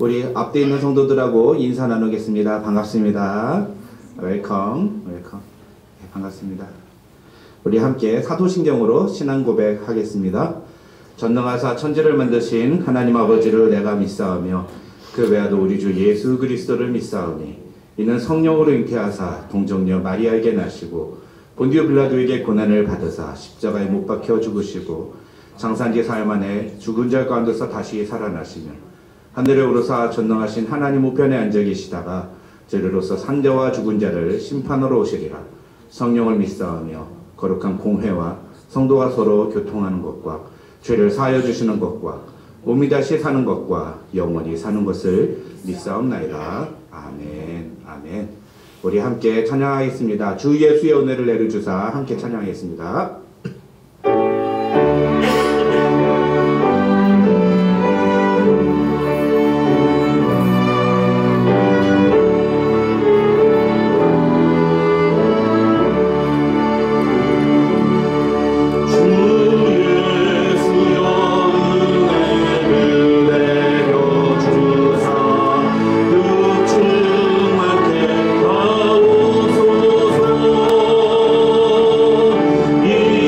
우리 앞에 있는 성도들하고 인사 나누겠습니다. 반갑습니다. 웰컴. 네, 반갑습니다. 우리 함께 사도신경으로 신앙 고백하겠습니다. 전능하사 천지를 만드신 하나님 아버지를 내가 믿사오며 그 외아도 우리 주 예수 그리스도를 믿사오니 이는 성령으로 잉태하사 동정녀 마리아에게 나시고 본디오 빌라도에게 고난을 받으사 십자가에 못 박혀 죽으시고 장사한지 사흘 만에 죽은 자 가운데서 다시 살아나시며 하늘에 오르사 전능하신 하나님 우편에 앉아 계시다가 저리로서 산자와 죽은 자를 심판하러 오시리라. 성령을 믿사오며 거룩한 공회와 성도가 서로 교통하는 것과 죄를 사하여 주시는 것과 몸이 다시 사는 것과 영원히 사는 것을 믿사옵나이다. 아멘. 아멘. 우리 함께 찬양하겠습니다. 주 예수의 은혜를 내려주사 함께 찬양하겠습니다. 이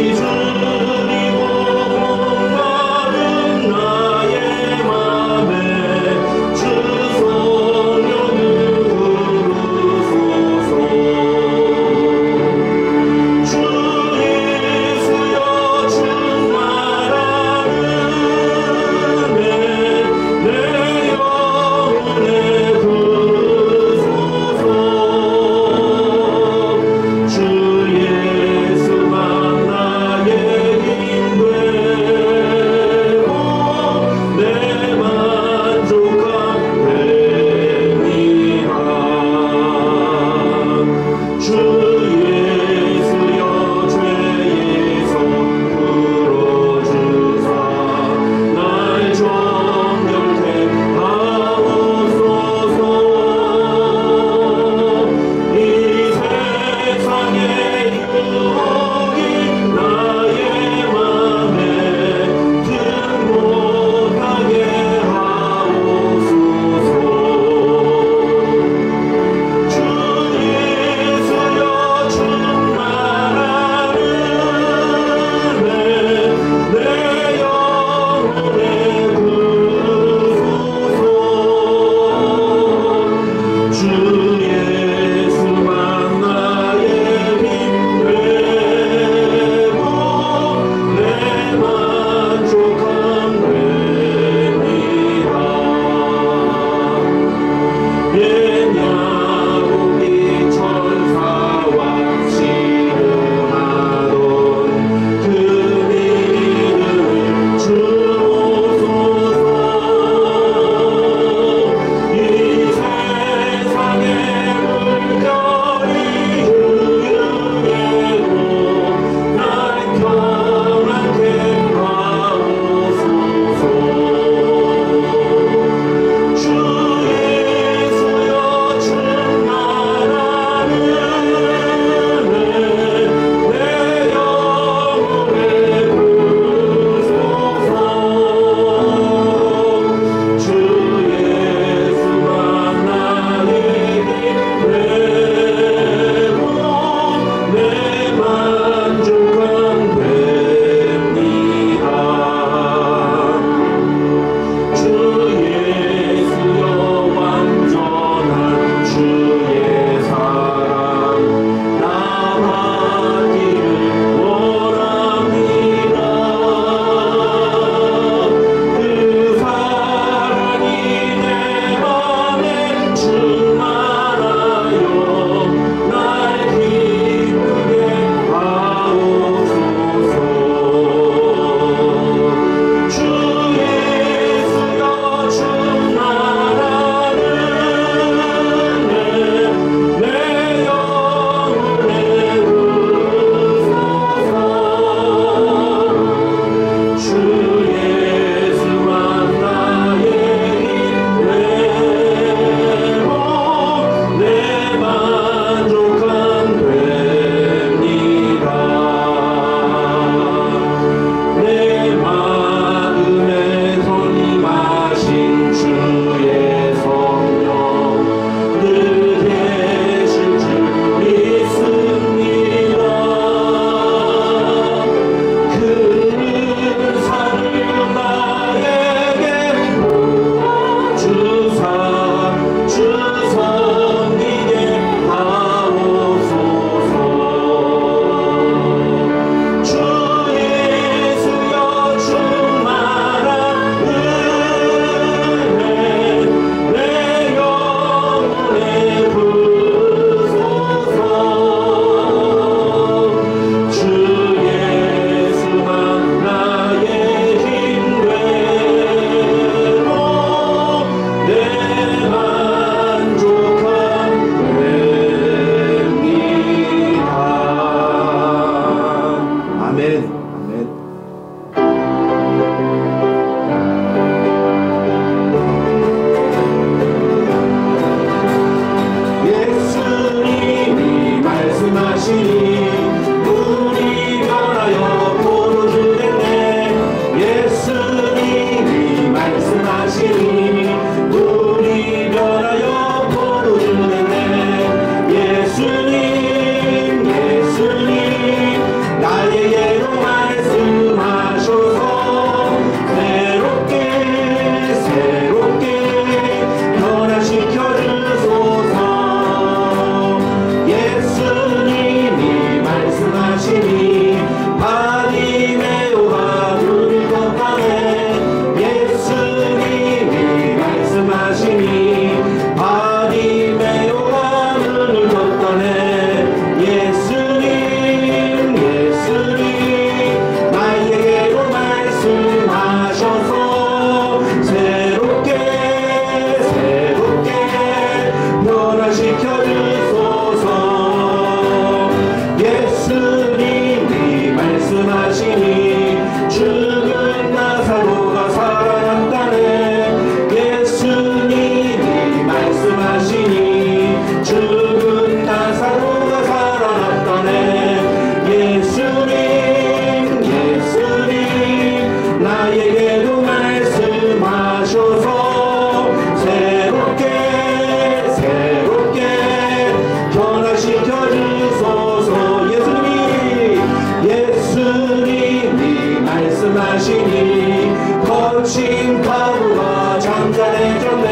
말씀하시니 거친 파도가 잠잠해졌네.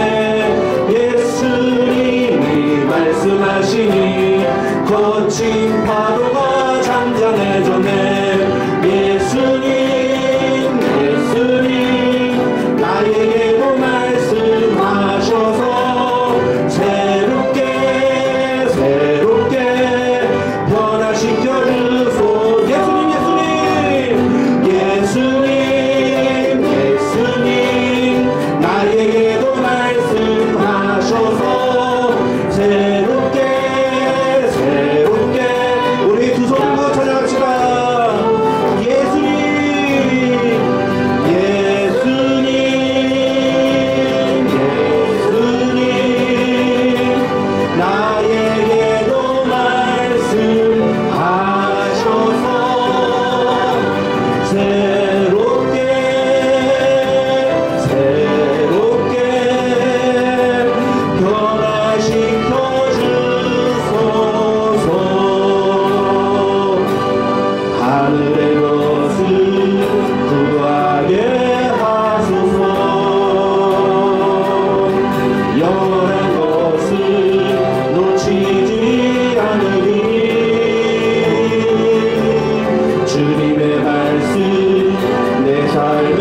예수님이 말씀하시니 거친 파도가 잠잠해졌네. 예수님 나에게도 말씀하셔서 새롭게 변화시켜 주소. 예수님 나에게도 말씀하셔서 새롭게 우리 두 손 들고 찬양합시다. 예수님 나에게도 말씀하셔서 새롭게 변화시켜 주소서. 하늘의 것을 구하게 하소서. 영원한 것을 놓치지 않으리. 주님의 말씀 내 삶의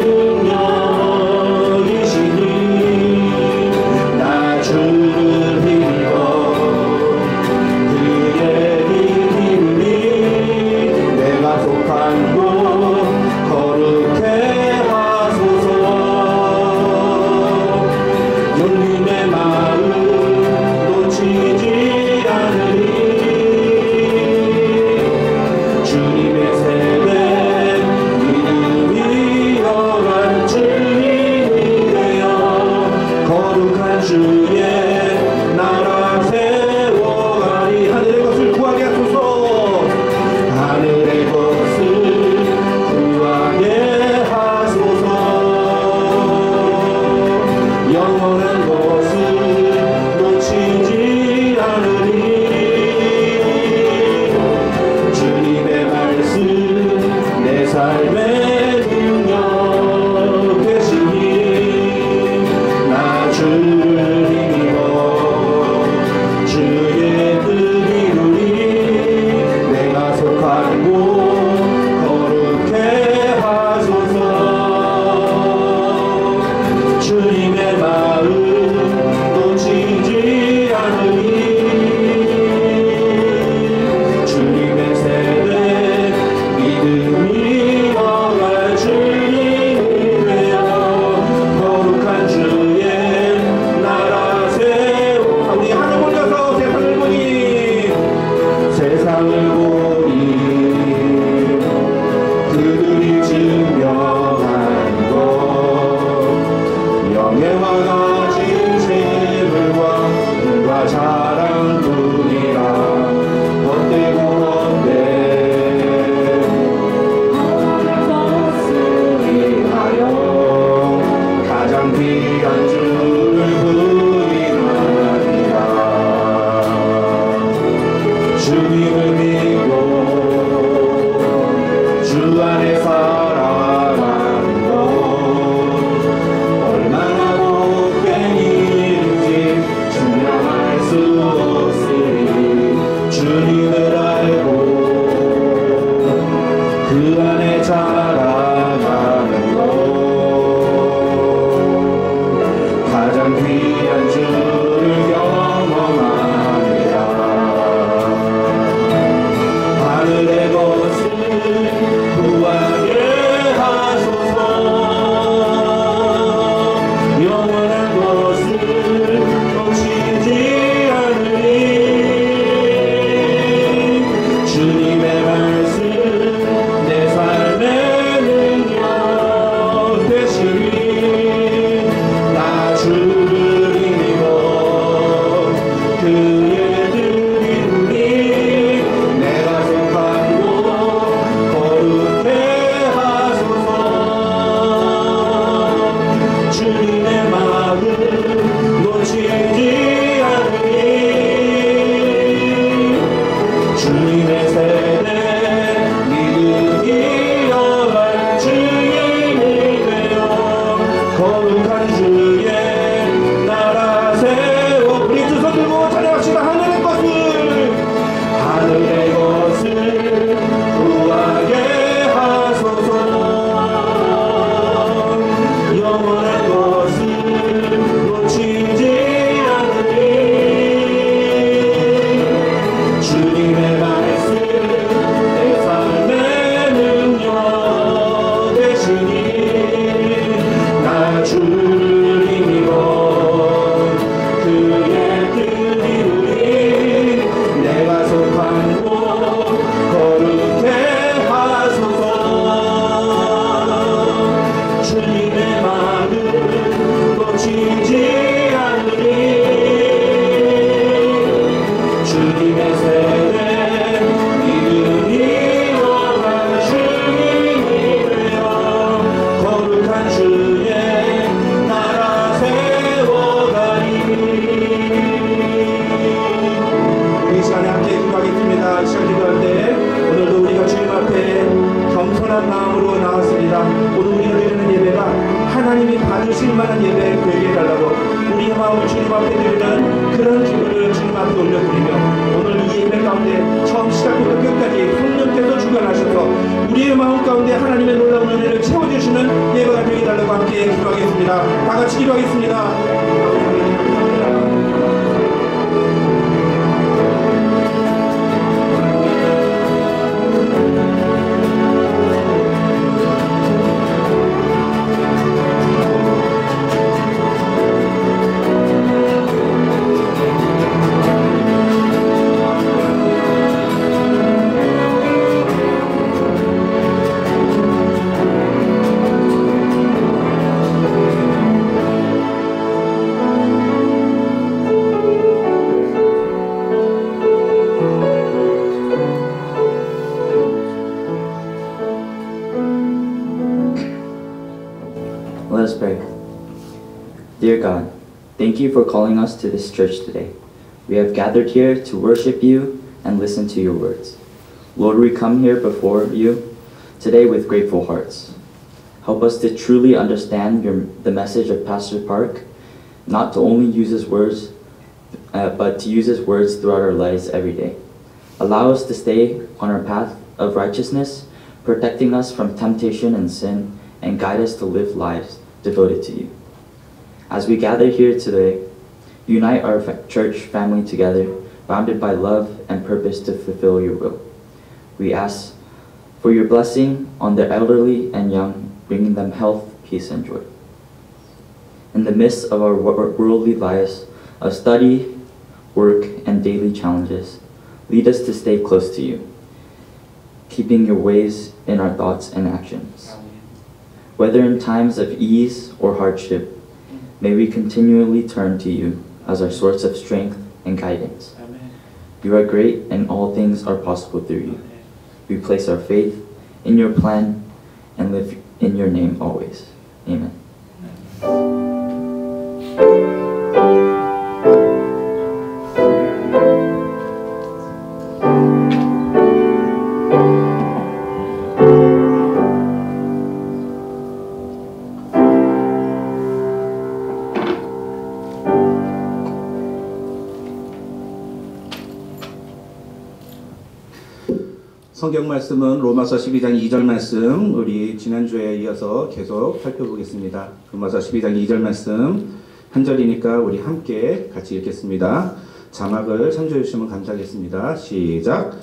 능력이시니 나 주를 힘입어 그의 이름이 내가 속한 곳 거룩해 하소서. 주님의 마음 놓치지 않으리. 주님의 세대 믿음이 여간 주님이 되어 거룩한 주의 나라 세워가리. 하늘의 것을 구하게 하소서. 하늘의 것을 구하게 하소서. 영원한 것을 놓치지 않으리. 주님의 말씀 내 삶의 능력 되시니 나 주를 힘입어 주의 뜻 이루리. 내가 속한 곳 거룩해 하소서. 주님의 마음 놓치지 않으리. 주님의 세대 믿음이 받으실 만한 예배 되게 해달라고 우리의 마음을 주님 앞에 드리는 그런 기도를 주님 앞에 올려드리며 오늘 이 예배 가운데 처음 시작부터 끝까지 성령께서 주관하셔서 우리의 마음 가운데 하나님의 놀라운 은혜를 채워주시는 예배가 되게 해달라고 함께 기도하겠습니다. 다 같이 기도하겠습니다. Let us pray. Dear God, thank you for calling us to this church today. We have gathered here to worship you and listen to your words. Lord, we come here before you today with grateful hearts. Help us to truly understand the message of Pastor Park, not to only use his words, but to use his words throughout our lives every day. Allow us to stay on our path of righteousness, protecting us from temptation and sin, and guide us to live lives devoted to you. As we gather here today, unite our church family together, bounded by love and purpose to fulfill your will. We ask for your blessing on the elderly and young, bringing them health, peace, and joy. In the midst of our worldly lives of study, work, and daily challenges, lead us to stay close to you, keeping your ways in our thoughts and actions. Whether in times of ease or hardship, may we continually turn to you as our source of strength and guidance. Amen. You are great and all things are possible through you. We place our faith in your plan and live in your name always. Amen. 성경 말씀은 로마서 12장 2절 말씀, 우리 지난주에 이어서 계속 살펴보겠습니다. 로마서 12장 2절 말씀 한 절이니까 우리 함께 같이 읽겠습니다. 자막을 참조해 주시면 감사하겠습니다. 시작.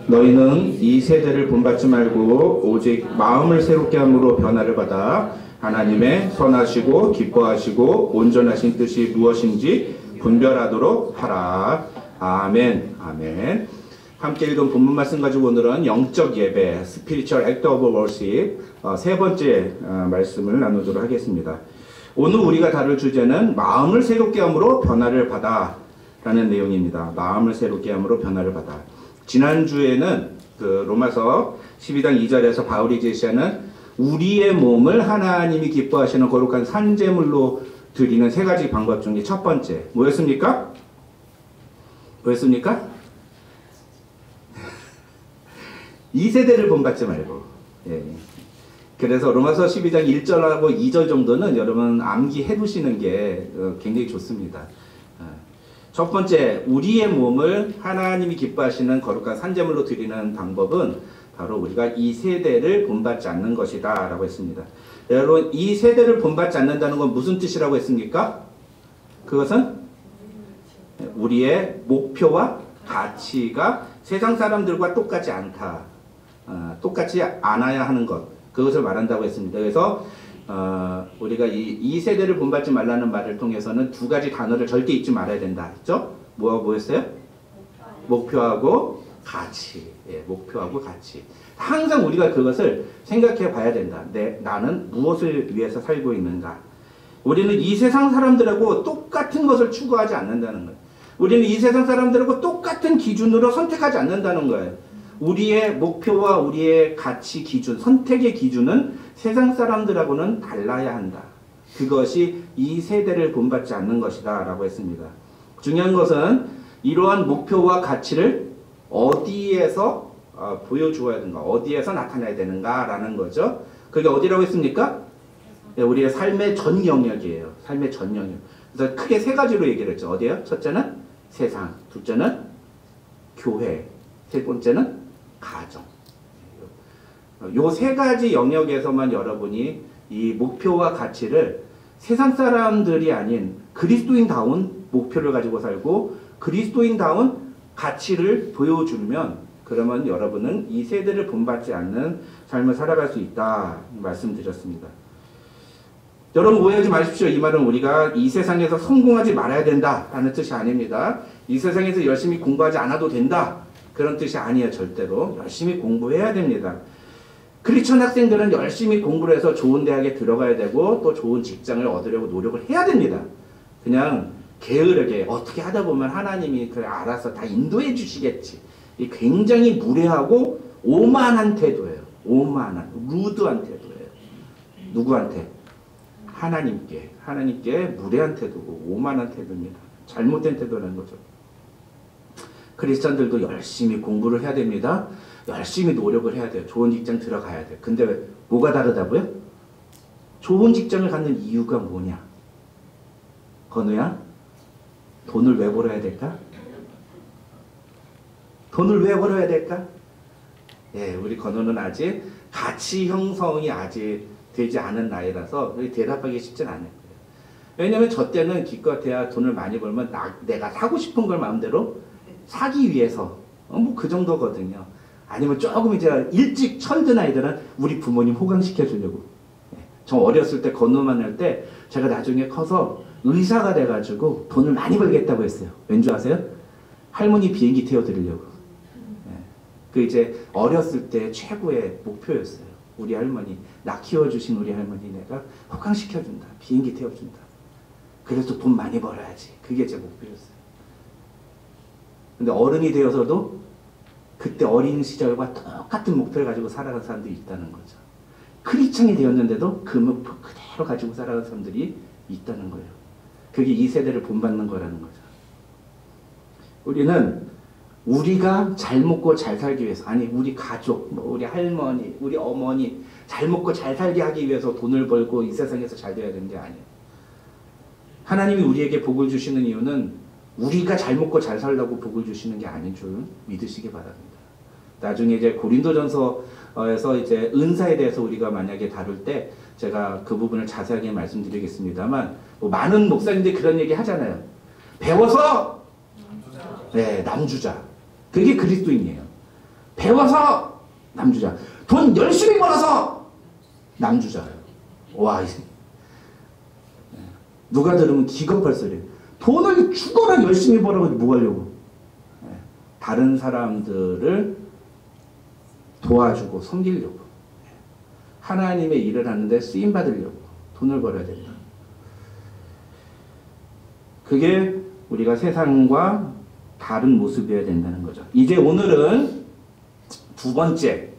너희는 이 세대를 본받지 말고 오직 마음을 새롭게 함으로 변화를 받아 하나님의 선하시고 기뻐하시고 온전하신 뜻이 무엇인지 분별하도록 하라. 아멘. 아멘. 함께 읽은 본문 말씀 가지고 오늘은 영적 예배, Spiritual Act of Worship 세 번째 말씀을 나누도록 하겠습니다. 오늘 우리가 다룰 주제는 마음을 새롭게 함으로 변화를 받아 라는 내용입니다. 마음을 새롭게 함으로 변화를 받아. 지난주에는 그 로마서 12장 2절에서 바울이 제시하는 우리의 몸을 하나님이 기뻐하시는 거룩한 산제물로 드리는 세 가지 방법 중에 첫 번째 뭐였습니까? 뭐였습니까? 이 세대를 본받지 말고. 예. 그래서 로마서 12장 1절하고 2절 정도는 여러분 암기해 두시는 게 굉장히 좋습니다. 첫 번째, 우리의 몸을 하나님이 기뻐하시는 거룩한 산제물로 드리는 방법은 바로 우리가 이 세대를 본받지 않는 것이다 라고 했습니다. 여러분, 이 세대를 본받지 않는다는 건 무슨 뜻이라고 했습니까? 그것은 우리의 목표와 가치가 세상 사람들과 똑같지 않다. 똑같이 않아야 하는 것, 그것을 말한다고 했습니다. 그래서 우리가 이 세대를 본받지 말라는 말을 통해서는 두 가지 단어를 절대 잊지 말아야 된다 했죠? 뭐였어요? 목표하고 가치. 예, 목표하고 가치. 항상 우리가 그것을 생각해 봐야 된다. 나는 무엇을 위해서 살고 있는가? 우리는 이 세상 사람들하고 똑같은 것을 추구하지 않는다는 거예요. 우리는 이 세상 사람들하고 똑같은 기준으로 선택하지 않는다는 거예요. 우리의 목표와 우리의 가치 기준, 선택의 기준은 세상 사람들하고는 달라야 한다. 그것이 이 세대를 본받지 않는 것이다 라고 했습니다. 중요한 것은 이러한 목표와 가치를 어디에서 보여주어야 되는가, 어디에서 나타내야 되는가 라는 거죠. 그게 어디라고 했습니까? 우리의 삶의 전 영역이에요. 삶의 전 영역. 그래서 크게 세 가지로 얘기를 했죠. 어디요? 첫째는 세상, 둘째는 교회, 세 번째는 가정. 요 세 가지 영역에서만 여러분이 이 목표와 가치를 세상 사람들이 아닌 그리스도인다운 목표를 가지고 살고 그리스도인다운 가치를 보여주면 그러면 여러분은 이 세대를 본받지 않는 삶을 살아갈 수 있다 말씀드렸습니다. 여러분 오해하지 마십시오. 이 말은 우리가 이 세상에서 성공하지 말아야 된다라는 뜻이 아닙니다. 이 세상에서 열심히 공부하지 않아도 된다 그런 뜻이 아니에요. 절대로 열심히 공부해야 됩니다. 크리스천 학생들은 열심히 공부를 해서 좋은 대학에 들어가야 되고 또 좋은 직장을 얻으려고 노력을 해야 됩니다. 그냥 게으르게 어떻게 하다 보면 하나님이 그래 알아서 다 인도해 주시겠지. 이 굉장히 무례하고 오만한 태도예요. 오만한 루드한 태도예요. 누구한테? 하나님께 무례한 태도고 오만한 태도입니다. 잘못된 태도라는 거죠. 크리스천들도 열심히 공부를 해야 됩니다. 열심히 노력을 해야 돼요. 좋은 직장 들어가야 돼요. 근데 뭐가 다르다고요? 좋은 직장을 갖는 이유가 뭐냐? 건우야? 돈을 왜 벌어야 될까? 돈을 왜 벌어야 될까? 예, 우리 건우는 아직 가치 형성이 아직 되지 않은 나이라서 대답하기 쉽진 않을 거예요. 왜냐면 저 때는 기껏해야 돈을 많이 벌면 내가 사고 싶은 걸 마음대로 사기 위해서 뭐 그 정도거든요. 아니면 조금 이제 일찍 철든 아이들은 우리 부모님 호강시켜 주려고. 저 어렸을 때 건너만 할 때 제가 나중에 커서 의사가 돼가지고 돈을 많이 벌겠다고 했어요. 왠지 아세요? 할머니 비행기 태워드리려고. 그 이제 어렸을 때 최고의 목표였어요. 우리 할머니, 나 키워주신 우리 할머니 내가 호강시켜준다. 비행기 태워준다. 그래서 돈 많이 벌어야지. 그게 제 목표였어요. 근데 어른이 되어서도 그때 어린 시절과 똑같은 목표를 가지고 살아간 사람들이 있다는 거죠. 크리스천이 되었는데도 그 목표 그대로 가지고 살아간 사람들이 있다는 거예요. 그게 이 세대를 본받는 거라는 거죠. 우리는 우리가 잘 먹고 잘 살기 위해서, 아니 우리 가족, 우리 할머니, 우리 어머니 잘 먹고 잘 살게 하기 위해서 돈을 벌고 이 세상에서 잘 돼야 되는 게 아니에요. 하나님이 우리에게 복을 주시는 이유는 우리가 잘 먹고 잘 살라고 복을 주시는 게 아닌 줄 믿으시기 바랍니다. 나중에 이제 고린도전서에서 이제 은사에 대해서 우리가 만약에 다룰 때 제가 그 부분을 자세하게 말씀드리겠습니다만, 뭐 많은 목사님들이 그런 얘기 하잖아요. 배워서 남주자. 그게 그리스도인이에요. 배워서 남주자. 돈 열심히 벌어서 남주자. 와, 누가 들으면 기겁할 소리예요. 돈을 죽어라 열심히 벌어서 뭐 하려고. 다른 사람들을 도와주고 섬기려고. 하나님의 일을 하는데 쓰임받으려고 돈을 벌어야 된다. 그게 우리가 세상과 다른 모습이어야 된다는 거죠. 이제 오늘은 두 번째,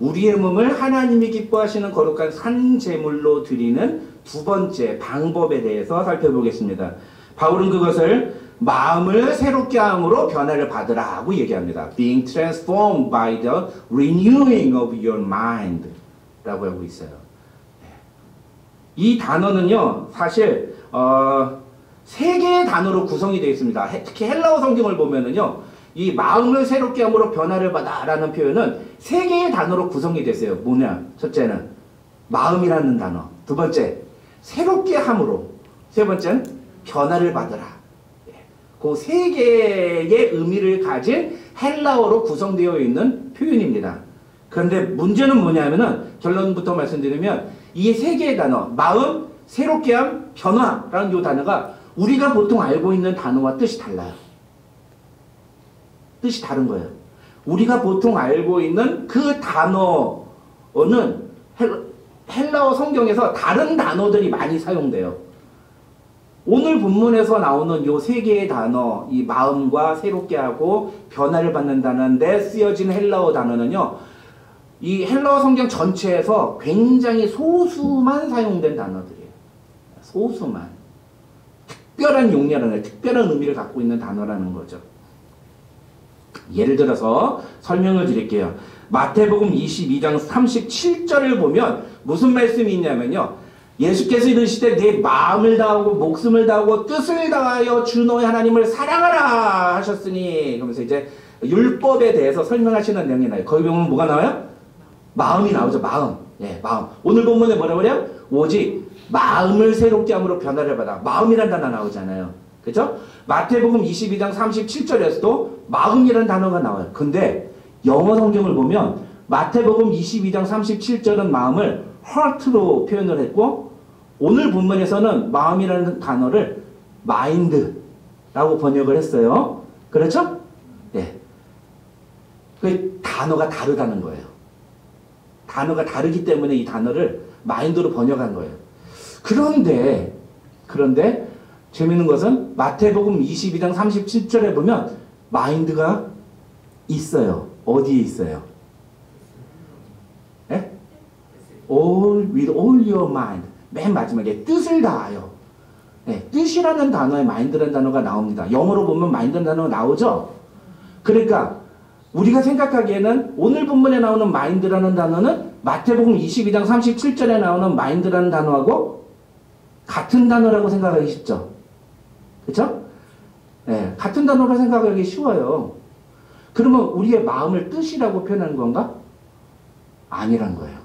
우리의 몸을 하나님이 기뻐하시는 거룩한 산제물로 드리는 두 번째 방법에 대해서 살펴보겠습니다. 바울은 그것을 마음을 새롭게 함으로 변화를 받으라고 얘기합니다. Being transformed by the renewing of your mind 라고 하고 있어요. 이 단어는요, 사실 세 개의 단어로 구성이 되어 있습니다. 특히 헬라어 성경을 보면은요, 이 마음을 새롭게 함으로 변화를 받아라는 표현은 세 개의 단어로 구성이 됐어요. 뭐냐? 첫째는 마음이라는 단어, 두 번째 새롭게 함으로, 세 번째는 변화를 받으라. 그 세 개의 의미를 가진 헬라어로 구성되어 있는 표현입니다. 그런데 문제는 뭐냐면은, 결론부터 말씀드리면 이 세 개의 단어, 마음, 새롭게 함, 변화라는 이 단어가 우리가 보통 알고 있는 단어와 뜻이 달라요. 뜻이 다른 거예요. 우리가 보통 알고 있는 그 단어는 헬라어 성경에서 다른 단어들이 많이 사용돼요. 오늘 본문에서 나오는 요 세 개의 단어, 이 마음과 새롭게 하고 변화를 받는다는 데 쓰여진 헬라어 단어는요, 이 헬라어 성경 전체에서 굉장히 소수만 사용된 단어들이에요. 소수만. 특별한 용례라는, 특별한 의미를 갖고 있는 단어라는 거죠. 예를 들어서 설명을 드릴게요. 마태복음 22장 37절을 보면 무슨 말씀이 있냐면요, 예수께서 이르시되 내 마음을 다하고 목숨을 다하고 뜻을 다하여 주 너의 하나님을 사랑하라 하셨으니, 그러면서 이제 율법에 대해서 설명하시는 내용이 나와요. 거기 보면 뭐가 나와요? 마음이 나오죠. 마음. 예, 마음. 오늘 본문에 뭐라 그래요? 오직 마음을 새롭게 함으로 변화를 받아. 마음이란 단어 나오잖아요. 그죠? 마태복음 22장 37절에서도 마음이란 단어가 나와요. 근데 영어 성경을 보면 마태복음 22장 37절은 마음을 heart로 표현을 했고, 오늘 본문에서는 마음이라는 단어를 mind라고 번역을 했어요. 그렇죠? 네. 그 단어가 다르다는 거예요. 단어가 다르기 때문에 이 단어를 mind로 번역한 거예요. 그런데 재밌는 것은 마태복음 22장 37절에 보면 mind가 있어요. 어디에 있어요? 네? with all your mind. 맨 마지막에 뜻을 다하여. 네, 뜻이라는 단어에 mind라는 단어가 나옵니다. 영어로 보면 mind라는 단어가 나오죠? 그러니까 우리가 생각하기에는 오늘 본문에 나오는 mind라는 단어는 마태복음 22장 37절에 나오는 mind라는 단어하고 같은 단어라고 생각하기 쉽죠? 그렇죠? 네, 같은 단어로 생각하기 쉬워요. 그러면 우리의 마음을 뜻이라고 표현하는 건가? 아니란 거예요.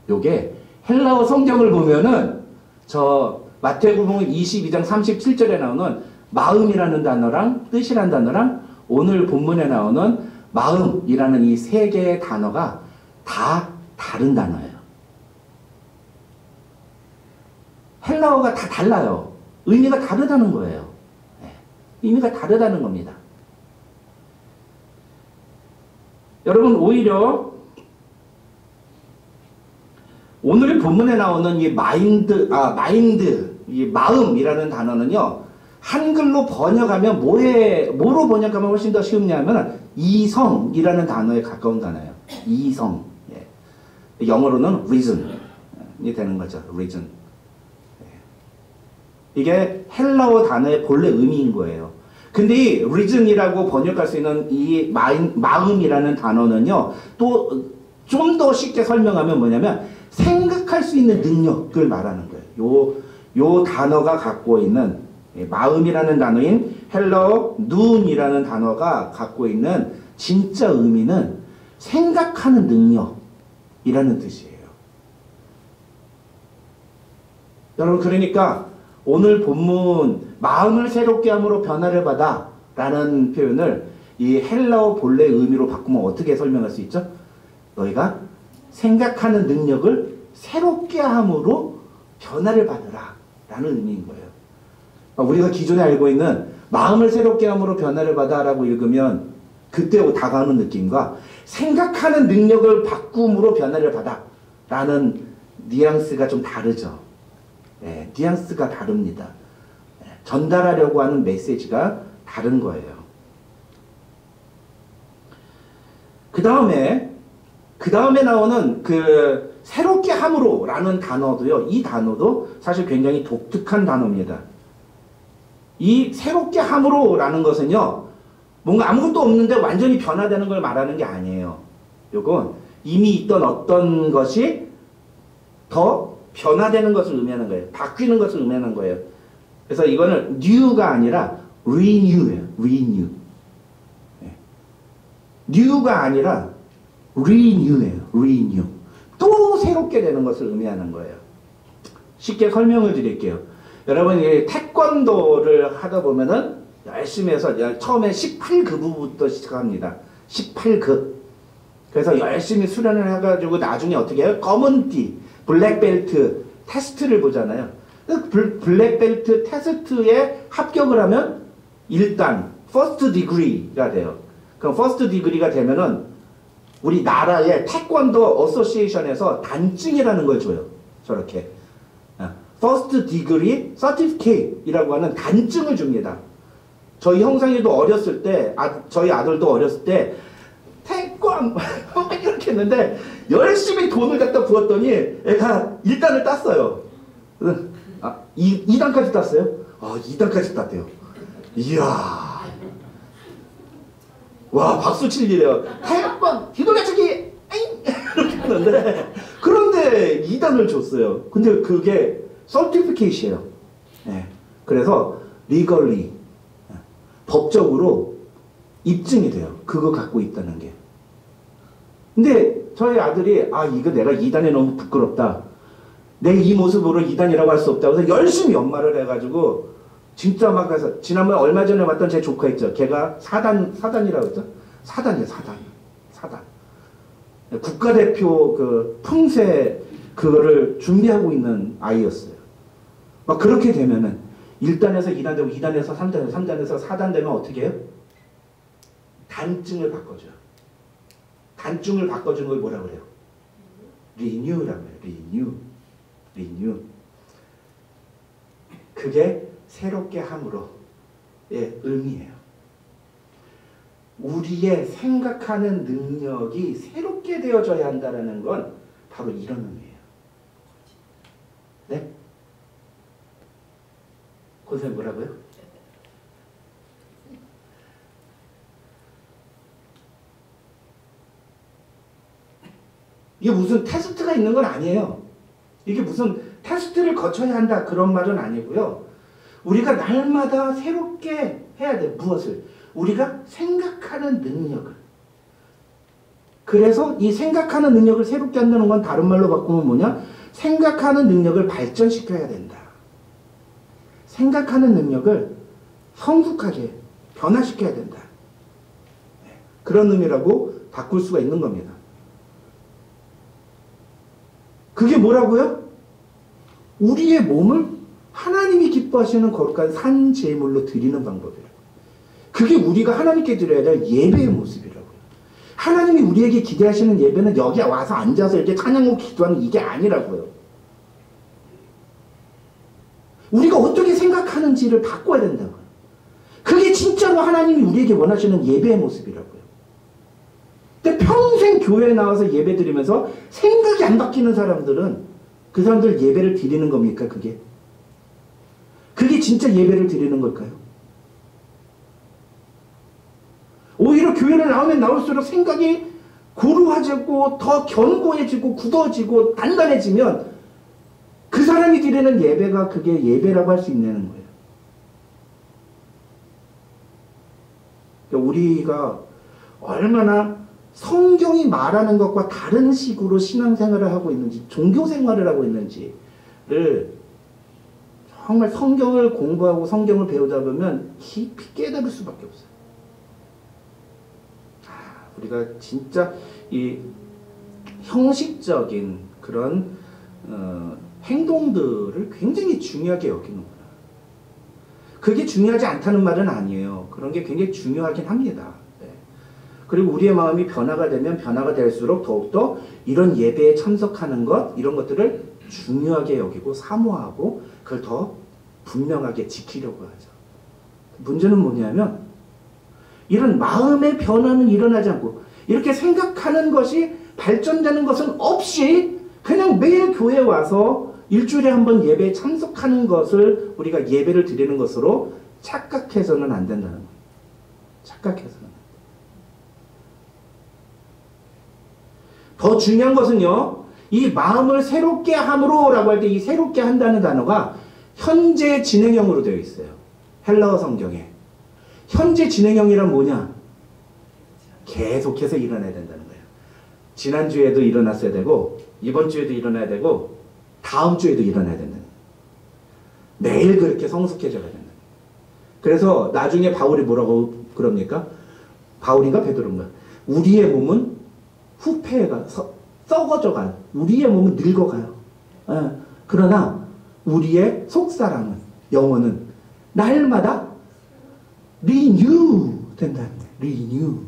요게 헬라어 성경을 보면은 저 마태복음 22장 37절에 나오는 마음이라는 단어랑 뜻이라는 단어랑 오늘 본문에 나오는 마음이라는 이 세 개의 단어가 다 다른 단어예요. 헬라어가 다 달라요. 의미가 다르다는 거예요. 네. 의미가 다르다는 겁니다. 여러분, 오히려 오늘 본문에 나오는 이 마인드, 이 마음이라는 단어는요, 한글로 번역하면 뭐로 번역하면 훨씬 더 쉬우냐면 이성이라는 단어에 가까운 단어예요. 이성. 예. 영어로는 reason이 되는 거죠. reason. 예. 이게 헬라어 단어의 본래 의미인 거예요. 근데 이 reason이라고 번역할 수 있는 이 마음이라는 단어는요, 또 좀 더 쉽게 설명하면 뭐냐면 생각할 수 있는 능력을 말하는 거예요. 요 단어가 갖고 있는 마음이라는 단어인 헬라어 눈이라는 단어가 갖고 있는 진짜 의미는 생각하는 능력이라는 뜻이에요. 여러분, 그러니까 오늘 본문 마음을 새롭게 함으로 변화를 받아 라는 표현을 이 헬라어 본래 의미로 바꾸면 어떻게 설명할 수 있죠? 너희가 생각하는 능력을 새롭게 함으로 변화를 받으라 라는 의미인 거예요. 우리가 기존에 알고 있는 마음을 새롭게 함으로 변화를 받아 라고 읽으면 그때 다가오는 느낌과 생각하는 능력을 바꿈으로 변화를 받아 라는 뉘앙스가 좀 다르죠. 네, 뉘앙스가 다릅니다. 네, 전달하려고 하는 메시지가 다른 거예요. 그 다음에 나오는 그 새롭게 함으로 라는 단어도요, 이 단어도 사실 굉장히 독특한 단어입니다. 이 새롭게 함으로 라는 것은요, 뭔가 아무것도 없는데 완전히 변화되는 걸 말하는 게 아니에요. 요건 이미 있던 어떤 것이 더 변화되는 것을 의미하는 거예요. 바뀌는 것을 의미하는 거예요. 그래서 이거는 new가 아니라 renew예요. renew. new가 아니라 renew예요. renew. 또 새롭게 되는 것을 의미하는 거예요. 쉽게 설명을 드릴게요. 여러분, 이 태권도를 하다 보면은 열심히 해서 처음에 18급부터 시작합니다. 18급. 그래서 열심히 수련을 해가지고 나중에 어떻게 해요? 검은 띠, 블랙벨트 테스트를 보잖아요. 블랙벨트 테스트에 합격을 하면 일단 first degree가 돼요. 그럼 first degree가 되면은 우리 나라의 태권도 어소시에이션에서 단증이라는 걸 줘요. 저렇게. First Degree Certificate이라고 하는 단증을 줍니다. 저희 형상이도 어렸을 때, 저희 아들도 어렸을 때 태권 이렇게 했는데 열심히 돈을 갖다 부었더니 애가 1단을 땄어요. 2단까지 땄어요? 2단까지 땄대요. 이야. 와, 박수 칠 일이에요. 태권 휘돌려치기 이렇게 하는데, 그런데 네, 2단을 줬어요. 근데 그게 certificate이에요. 네. 그래서 legally 법적으로 입증이 돼요. 그거 갖고 있다는 게. 근데 저희 아들이 이거 내가 2단이 너무 부끄럽다. 내 이 모습으로 2단이라고 할 수 없다. 그래서 열심히 연말을 해가지고 진짜 막 해서 지난번에 얼마 전에 봤던 제 조카 있죠. 걔가 4단이라고 했죠. 4단이에요. 4단. 국가대표 그 품새 그거를 준비하고 있는 아이였어요. 막 그렇게 되면은 1단에서 2단 되고 2단에서 3단, 3단에서 4단 되면 어떻게 해요? 단증을 바꿔줘요. 단증을 바꿔주는 걸 뭐라 그래요? Renew라고 해요. Renew. 그게 새롭게 함으로의 의미예요. 우리의 생각하는 능력이 새롭게 되어져야 한다는 건 바로 이런 의미예요. 네? 고생 뭐라고요? 이게 무슨 테스트가 있는 건 아니에요. 이게 무슨 테스트를 거쳐야 한다 그런 말은 아니고요. 우리가 날마다 새롭게 해야 돼. 무엇을? 우리가 생각하는 능력을. 그래서 이 생각하는 능력을 새롭게 한다는 건 다른 말로 바꾸면 뭐냐? 생각하는 능력을 발전시켜야 된다. 생각하는 능력을 성숙하게 변화시켜야 된다. 그런 의미라고 바꿀 수가 있는 겁니다. 그게 뭐라고요? 우리의 몸을 하나님이 기뻐하시는 거룩한 산 제물로 드리는 방법이라고. 그게 우리가 하나님께 드려야 될 예배의 모습이라고요. 하나님이 우리에게 기대하시는 예배는 여기 와서 앉아서 이렇게 찬양하고 기도하는 이게 아니라고요. 우리가 어떻게 생각하는지를 바꿔야 된다고요. 그게 진짜로 하나님이 우리에게 원하시는 예배의 모습이라고요. 근데 평생 교회에 나와서 예배 드리면서 생각이 안 바뀌는 사람들은 그 사람들 예배를 드리는 겁니까? 그게 진짜 예배를 드리는 걸까요? 오히려 교회를 나오면 나올수록 생각이 고루해지고 더 견고해지고 굳어지고 단단해지면 그 사람이 드리는 예배가 그게 예배라고 할 수 있는 거예요. 그러니까 우리가 얼마나 성경이 말하는 것과 다른 식으로 신앙생활을 하고 있는지, 종교생활을 하고 있는지를 정말 성경을 공부하고 성경을 배우다 보면 깊이 깨달을 수밖에 없어요. 우리가 진짜 이 형식적인 그런 행동들을 굉장히 중요하게 여기는구나. 그게 중요하지 않다는 말은 아니에요. 그런 게 굉장히 중요하긴 합니다. 네. 그리고 우리의 마음이 변화가 되면 변화가 될수록 더욱더 이런 예배에 참석하는 것, 이런 것들을 중요하게 여기고 사모하고 그걸 더 분명하게 지키려고 하죠. 문제는 뭐냐면 이런 마음의 변화는 일어나지 않고 이렇게 생각하는 것이 발전되는 것은 없이 그냥 매일 교회에 와서 일주일에 한 번 예배에 참석하는 것을 우리가 예배를 드리는 것으로 착각해서는 안 된다는 거예요. 착각해서는. 더 중요한 것은요. 이 마음을 새롭게 함으로 라고 할 때 이 새롭게 한다는 단어가 현재 진행형으로 되어 있어요. 헬라어 성경에. 현재 진행형이란 뭐냐? 계속해서 일어나야 된다는 거예요. 지난주에도 일어났어야 되고 이번 주에도 일어나야 되고 다음 주에도 일어나야 된다는 거예요. 매일 그렇게 성숙해져야 된다는 거예요. 그래서 나중에 바울이 뭐라고 그럽니까? 바울인가 베드로인가? 우리의 몸은 후패가 썩어져가요. 우리의 몸은 늙어가요. 그러나 우리의 속사람은 영혼은 날마다 리뉴 된다는 거예요. 리뉴.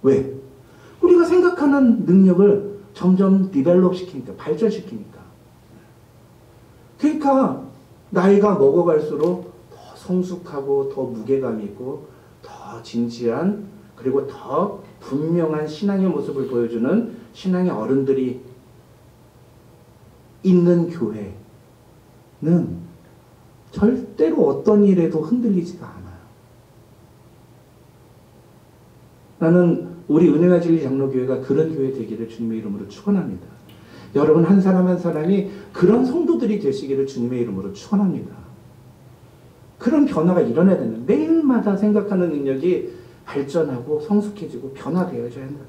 왜? 우리가 생각하는 능력을 점점 디벨롭 시키니까, 발전시키니까. 그러니까 나이가 먹어갈수록 더 성숙하고 더 무게감 있고 더 진지한 그리고 더 분명한 신앙의 모습을 보여주는 신앙의 어른들이 있는 교회는 절대로 어떤 일에도 흔들리지가 않아요. 나는 우리 은혜와 진리 장로교회가 그런 교회 되기를 주님의 이름으로 축원합니다. 여러분 한 사람 한 사람이 그런 성도들이 되시기를 주님의 이름으로 축원합니다. 그런 변화가 일어나야 되는, 매일마다 생각하는 능력이 발전하고 성숙해지고 변화되어져야 한다.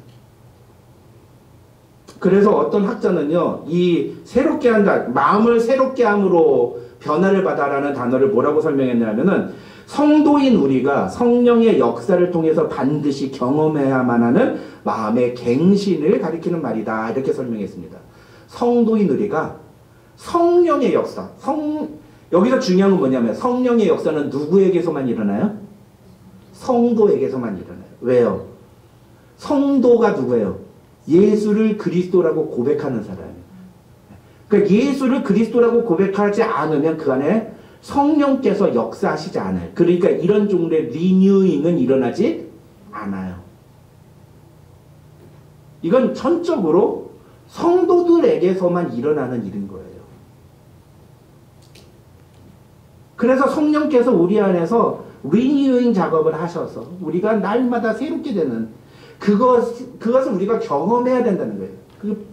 그래서 어떤 학자는요, 이 새롭게 한다, 마음을 새롭게 함으로 변화를 받아라는 단어를 뭐라고 설명했냐면은, 성도인 우리가 성령의 역사를 통해서 반드시 경험해야만 하는 마음의 갱신을 가리키는 말이다. 이렇게 설명했습니다. 성도인 우리가 성령의 역사, 여기서 중요한 건 뭐냐면, 성령의 역사는 누구에게서만 일어나요? 성도에게서만 일어나요. 왜요? 성도가 누구예요? 예수를 그리스도라고 고백하는 사람이에요. 그러니까 예수를 그리스도라고 고백하지 않으면 그 안에 성령께서 역사하시지 않아요. 그러니까 이런 종류의 리뉴잉은 일어나지 않아요. 이건 전적으로 성도들에게서만 일어나는 일인 거예요. 그래서 성령께서 우리 안에서 리뉴잉 작업을 하셔서 우리가 날마다 새롭게 되는 그것을 우리가 경험해야 된다는 거예요.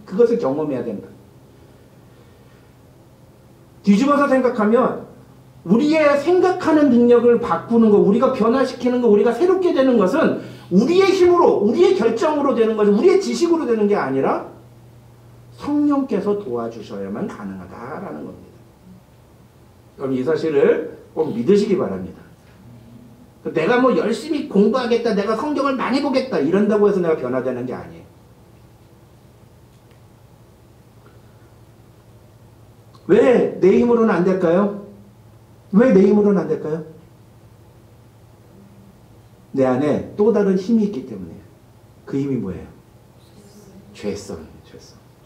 그것을 경험해야 된다. 뒤집어서 생각하면 우리의 생각하는 능력을 바꾸는 것, 우리가 변화시키는 것, 우리가 새롭게 되는 것은 우리의 힘으로, 우리의 결정으로 되는 것이, 우리의 지식으로 되는 게 아니라 성령께서 도와주셔야만 가능하다라는 겁니다. 그럼 이 사실을 꼭 믿으시기 바랍니다. 내가 뭐 열심히 공부하겠다, 내가 성경을 많이 보겠다 이런다고 해서 내가 변화되는 게 아니에요. 왜 내 힘으로는 안 될까요? 왜 내 힘으로는 안 될까요? 내 안에 또 다른 힘이 있기 때문이에요. 그 힘이 뭐예요? 죄성이에요.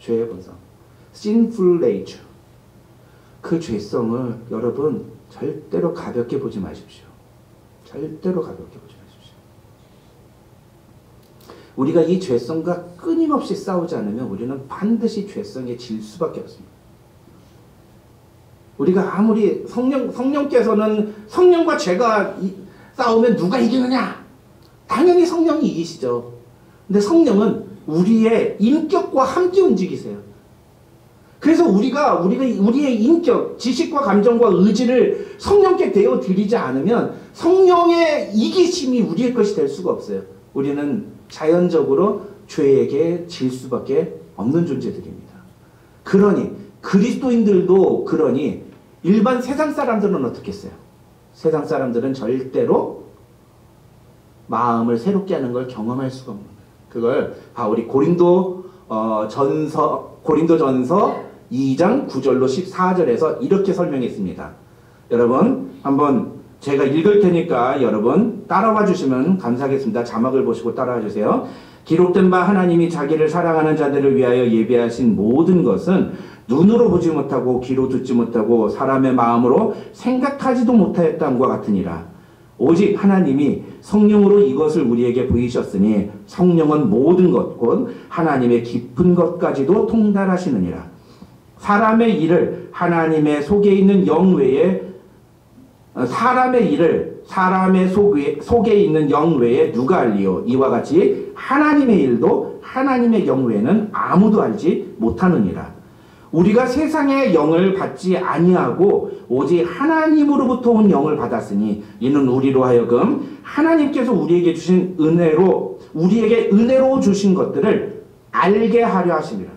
죄의 본성. sinful nature. 그 죄성을 여러분 절대로 가볍게 보지 마십시오. 절대로 가볍게 보지 마십시오. 우리가 이 죄성과 끊임없이 싸우지 않으면 우리는 반드시 죄성에 질 수밖에 없습니다. 우리가 아무리 성령께서는 성령과 죄가 싸우면 누가 이기느냐? 당연히 성령이 이기시죠. 근데 성령은 우리의 인격과 함께 움직이세요. 그래서 우리의 인격, 지식과 감정과 의지를 성령께 대어 드리지 않으면 성령의 이기심이 우리의 것이 될 수가 없어요. 우리는 자연적으로 죄에게 질 수밖에 없는 존재들입니다. 그러니 그리스도인들도 그러니 일반 세상 사람들은 어떻겠어요? 세상 사람들은 절대로 마음을 새롭게 하는 걸 경험할 수가 없는 거예요. 그걸 바울이 고린도전서 2장 9절로 14절에서 이렇게 설명했습니다. 여러분 한번 제가 읽을 테니까 여러분 따라와 주시면 감사하겠습니다. 자막을 보시고 따라와 주세요. 기록된 바 하나님이 자기를 사랑하는 자들을 위하여 예비하신 모든 것은 눈으로 보지 못하고 귀로 듣지 못하고 사람의 마음으로 생각하지도 못하였다함과 같으니라. 오직 하나님이 성령으로 이것을 우리에게 보이셨으니 성령은 모든 것 곧 하나님의 깊은 것까지도 통달하시느니라. 사람의 일을 하나님의 속에 있는 영 외에 사람의 속에 있는 영 외에 누가 알리요? 이와 같이 하나님의 일도 하나님의 영 외에는 아무도 알지 못하느니라. 우리가 세상의 영을 받지 아니하고 오직 하나님으로부터 온 영을 받았으니 이는 우리로 하여금 하나님께서 우리에게 은혜로 주신 것들을 알게 하려 하심이라.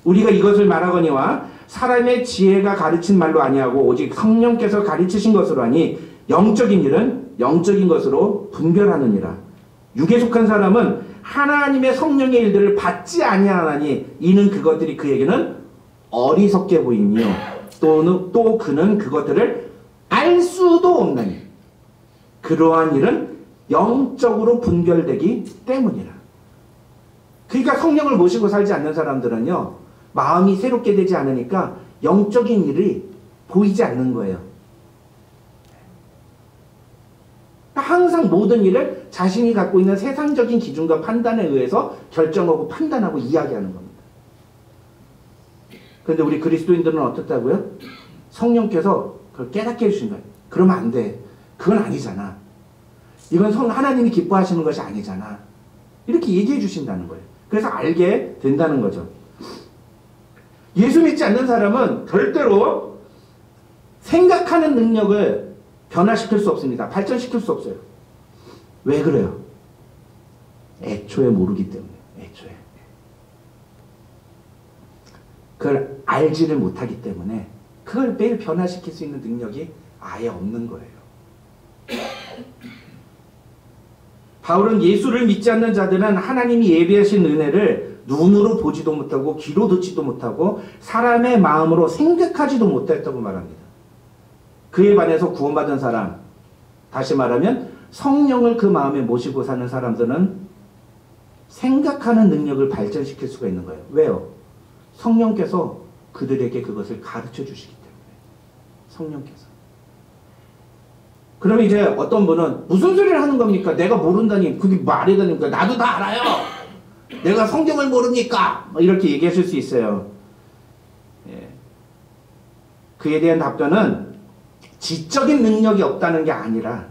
우리가 이것을 말하거니와 사람의 지혜가 가르친 말로 아니하고 오직 성령께서 가르치신 것으로 하니 영적인 일은 영적인 것으로 분별하느니라. 육에 속한 사람은 하나님의 성령의 일들을 받지 아니하나니 이는 그것들이 그에게는 어리석게 보이며 또 그는 그것들을 알 수도 없나니 그러한 일은 영적으로 분별되기 때문이라. 그러니까 성령을 모시고 살지 않는 사람들은요, 마음이 새롭게 되지 않으니까 영적인 일이 보이지 않는 거예요. 항상 모든 일을 자신이 갖고 있는 세상적인 기준과 판단에 의해서 결정하고 판단하고 이야기하는 겁니다. 그런데 우리 그리스도인들은 어떻다고요? 성령께서 그걸 깨닫게 해주신 거예요. 그러면 안 돼. 그건 아니잖아. 이건 하나님이 기뻐하시는 것이 아니잖아. 이렇게 얘기해 주신다는 거예요. 그래서 알게 된다는 거죠. 예수 믿지 않는 사람은 절대로 생각하는 능력을 변화시킬 수 없습니다. 발전시킬 수 없어요. 왜 그래요? 애초에 모르기 때문에. 애초에. 그걸 알지를 못하기 때문에 그걸 매일 변화시킬 수 있는 능력이 아예 없는 거예요. 바울은 예수를 믿지 않는 자들은 하나님이 예비하신 은혜를 눈으로 보지도 못하고 귀로 듣지도 못하고 사람의 마음으로 생각하지도 못했다고 말합니다. 그에 반해서 구원받은 사람, 다시 말하면 성령을 그 마음에 모시고 사는 사람들은 생각하는 능력을 발전시킬 수가 있는 거예요. 왜요? 성령께서 그들에게 그것을 가르쳐 주시기 때문에. 성령께서. 그럼 이제 어떤 분은 무슨 소리를 하는 겁니까? 내가 모른다니 그게 말이 되니까 나도 다 알아요. 내가 성경을 모르니까 이렇게 얘기하실 수 있어요. 예. 그에 대한 답변은 지적인 능력이 없다는 게 아니라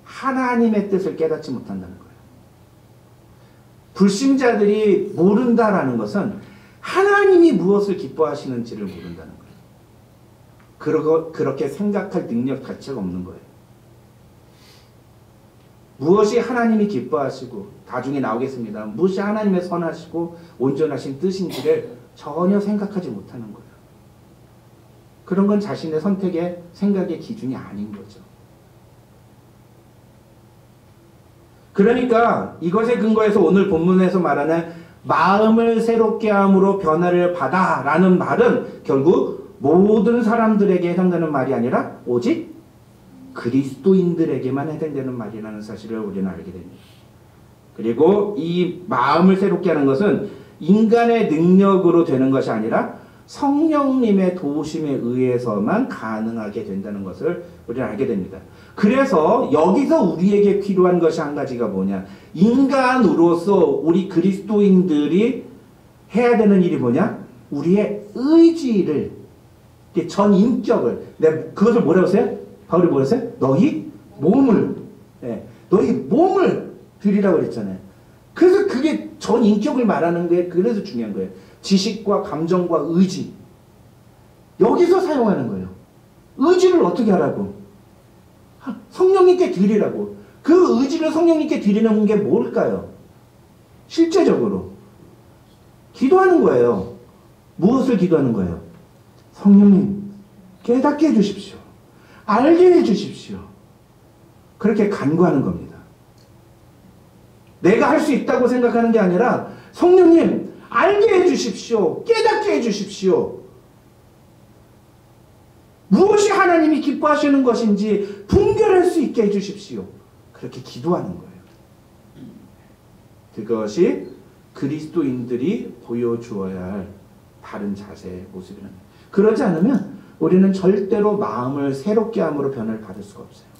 하나님의 뜻을 깨닫지 못한다는 거예요. 불신자들이 모른다라는 것은 하나님이 무엇을 기뻐하시는지를 모른다는 거예요. 그렇게 생각할 능력 자체가 없는 거예요. 무엇이 하나님이 기뻐하시고 나중에 나오겠습니다. 무엇이 하나님의 선하시고 온전하신 뜻인지를 전혀 생각하지 못하는 거예요. 그런 건 자신의 선택의 생각의 기준이 아닌 거죠. 그러니까 이것에 근거해서 오늘 본문에서 말하는 마음을 새롭게 함으로 변화를 받아 라는 말은 결국 모든 사람들에게 해당되는 말이 아니라 오직 그리스도인들에게만 해당되는 말이라는 사실을 우리는 알게 됩니다. 그리고 이 마음을 새롭게 하는 것은 인간의 능력으로 되는 것이 아니라 성령님의 도우심에 의해서만 가능하게 된다는 것을 우리는 알게 됩니다. 그래서 여기서 우리에게 필요한 것이 한 가지가 뭐냐? 인간으로서 우리 그리스도인들이 해야 되는 일이 뭐냐? 우리의 의지를, 전 인격을, 그것을 뭐라고 했어요? 바울이 뭐라고 했어요? 너희 몸을, 너희 몸을 드리라고 그랬잖아요. 그래서 그게 전 인격을 말하는 게 그래서 중요한 거예요. 지식과 감정과 의지. 여기서 사용하는 거예요. 의지를 어떻게 하라고? 성령님께 드리라고. 그 의지를 성령님께 드리는 게 뭘까요? 실제적으로 기도하는 거예요. 무엇을 기도하는 거예요? 성령님 깨닫게 해주십시오. 알게 해주십시오. 그렇게 간구하는 겁니다. 내가 할 수 있다고 생각하는 게 아니라 성령님 알게 해주십시오. 깨닫게 해주십시오. 무엇이 하나님이 기뻐하시는 것인지 분별할 수 있게 해주십시오. 그렇게 기도하는 거예요. 그것이 그리스도인들이 보여주어야 할 바른 자세의 모습이랍니다. 그러지 않으면 우리는 절대로 마음을 새롭게 함으로 변화를 받을 수가 없어요.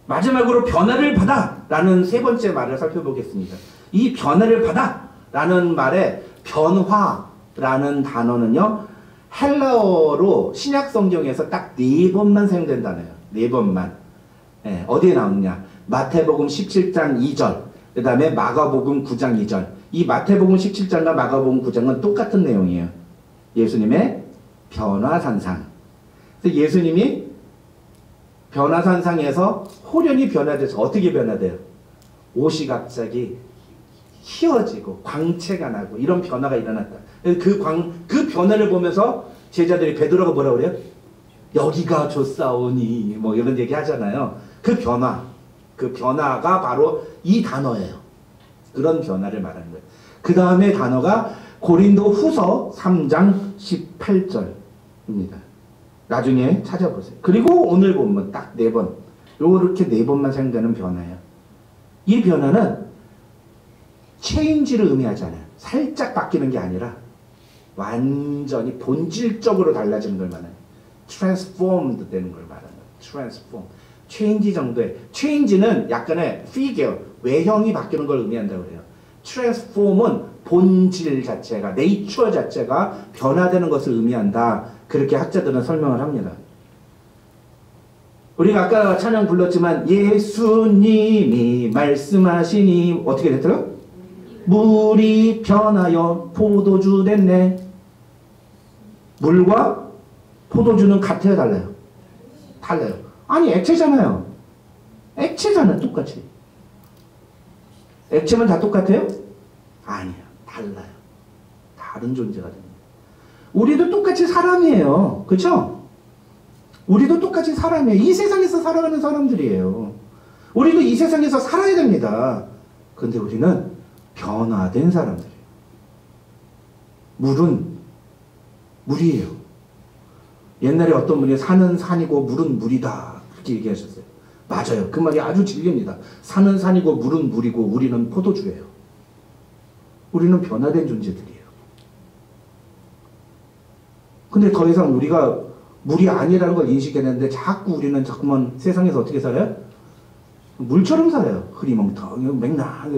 마지막으로 변화를 받아 라는 세 번째 말을 살펴보겠습니다. 이 변화를 받아 라는 말에 변화라는 단어는요, 헬라어로 신약 성경에서 딱 4번만 사용된다네요. 4번만. 어디에 나오느냐? 마태복음 17장 2절, 그 다음에 마가복음 9장 2절. 이 마태복음 17장과 마가복음 9장은 똑같은 내용이에요. 예수님의 변화산상. 그래서 예수님이 변화산상에서 호련히 변화돼서 어떻게 변화돼요? 옷이 갑자기 희어지고 광채가 나고 이런 변화가 일어났다. 그 변화를 보면서 제자들이 베드로가 뭐라고 그래요? 여기가 좋사오니 뭐 이런 얘기 하잖아요. 그 변화가 바로 이 단어예요. 그런 변화를 말하는 거예요. 그 다음에 단어가 고린도 후서 3장 18절입니다. 나중에 찾아보세요. 그리고 오늘 본문 딱 4번. 요렇게 4번만 사용되는 변화예요. 이 변화는 체인지를 의미하지 않아요. 살짝 바뀌는 게 아니라 완전히 본질적으로 달라지는 걸 말해요. transformed 되는 걸 말하는 거예요. transform. 체인지 정도의, 체인지는 약간의 figure, 외형이 바뀌는 걸 의미한다고 그래요. transform은 본질 자체가, 네이처 자체가 변화되는 것을 의미한다. 그렇게 학자들은 설명을 합니다. 우리가 아까 찬양 불렀지만 예수님이 말씀하시니 어떻게 됐더라? 물이 변하여 포도주 됐네. 물과 포도주는 같아요, 달라요? 달라요. 아니, 액체잖아요. 액체잖아요, 똑같이. 액체면 다 똑같아요? 아니에요. 달라요. 다른 존재가 됩니다. 우리도 똑같이 사람이에요. 그렇죠? 우리도 똑같이 사람이에요. 이 세상에서 살아가는 사람들이에요. 우리도 이 세상에서 살아야 됩니다. 근데 우리는 변화된 사람들이에요. 물은 물이에요. 옛날에 어떤 분이 산은 산이고 물은 물이다 그렇게 얘기하셨어요. 맞아요. 그 말이 아주 진리입니다. 산은 산이고 물은 물이고 우리는 포도주예요. 우리는 변화된 존재들이에요. 근데 더 이상 우리가 물이 아니라는 걸 인식했는데 자꾸 우리는 자꾸만 세상에서 어떻게 살아요? 물처럼 살아요. 흐리멍텅, 맥락,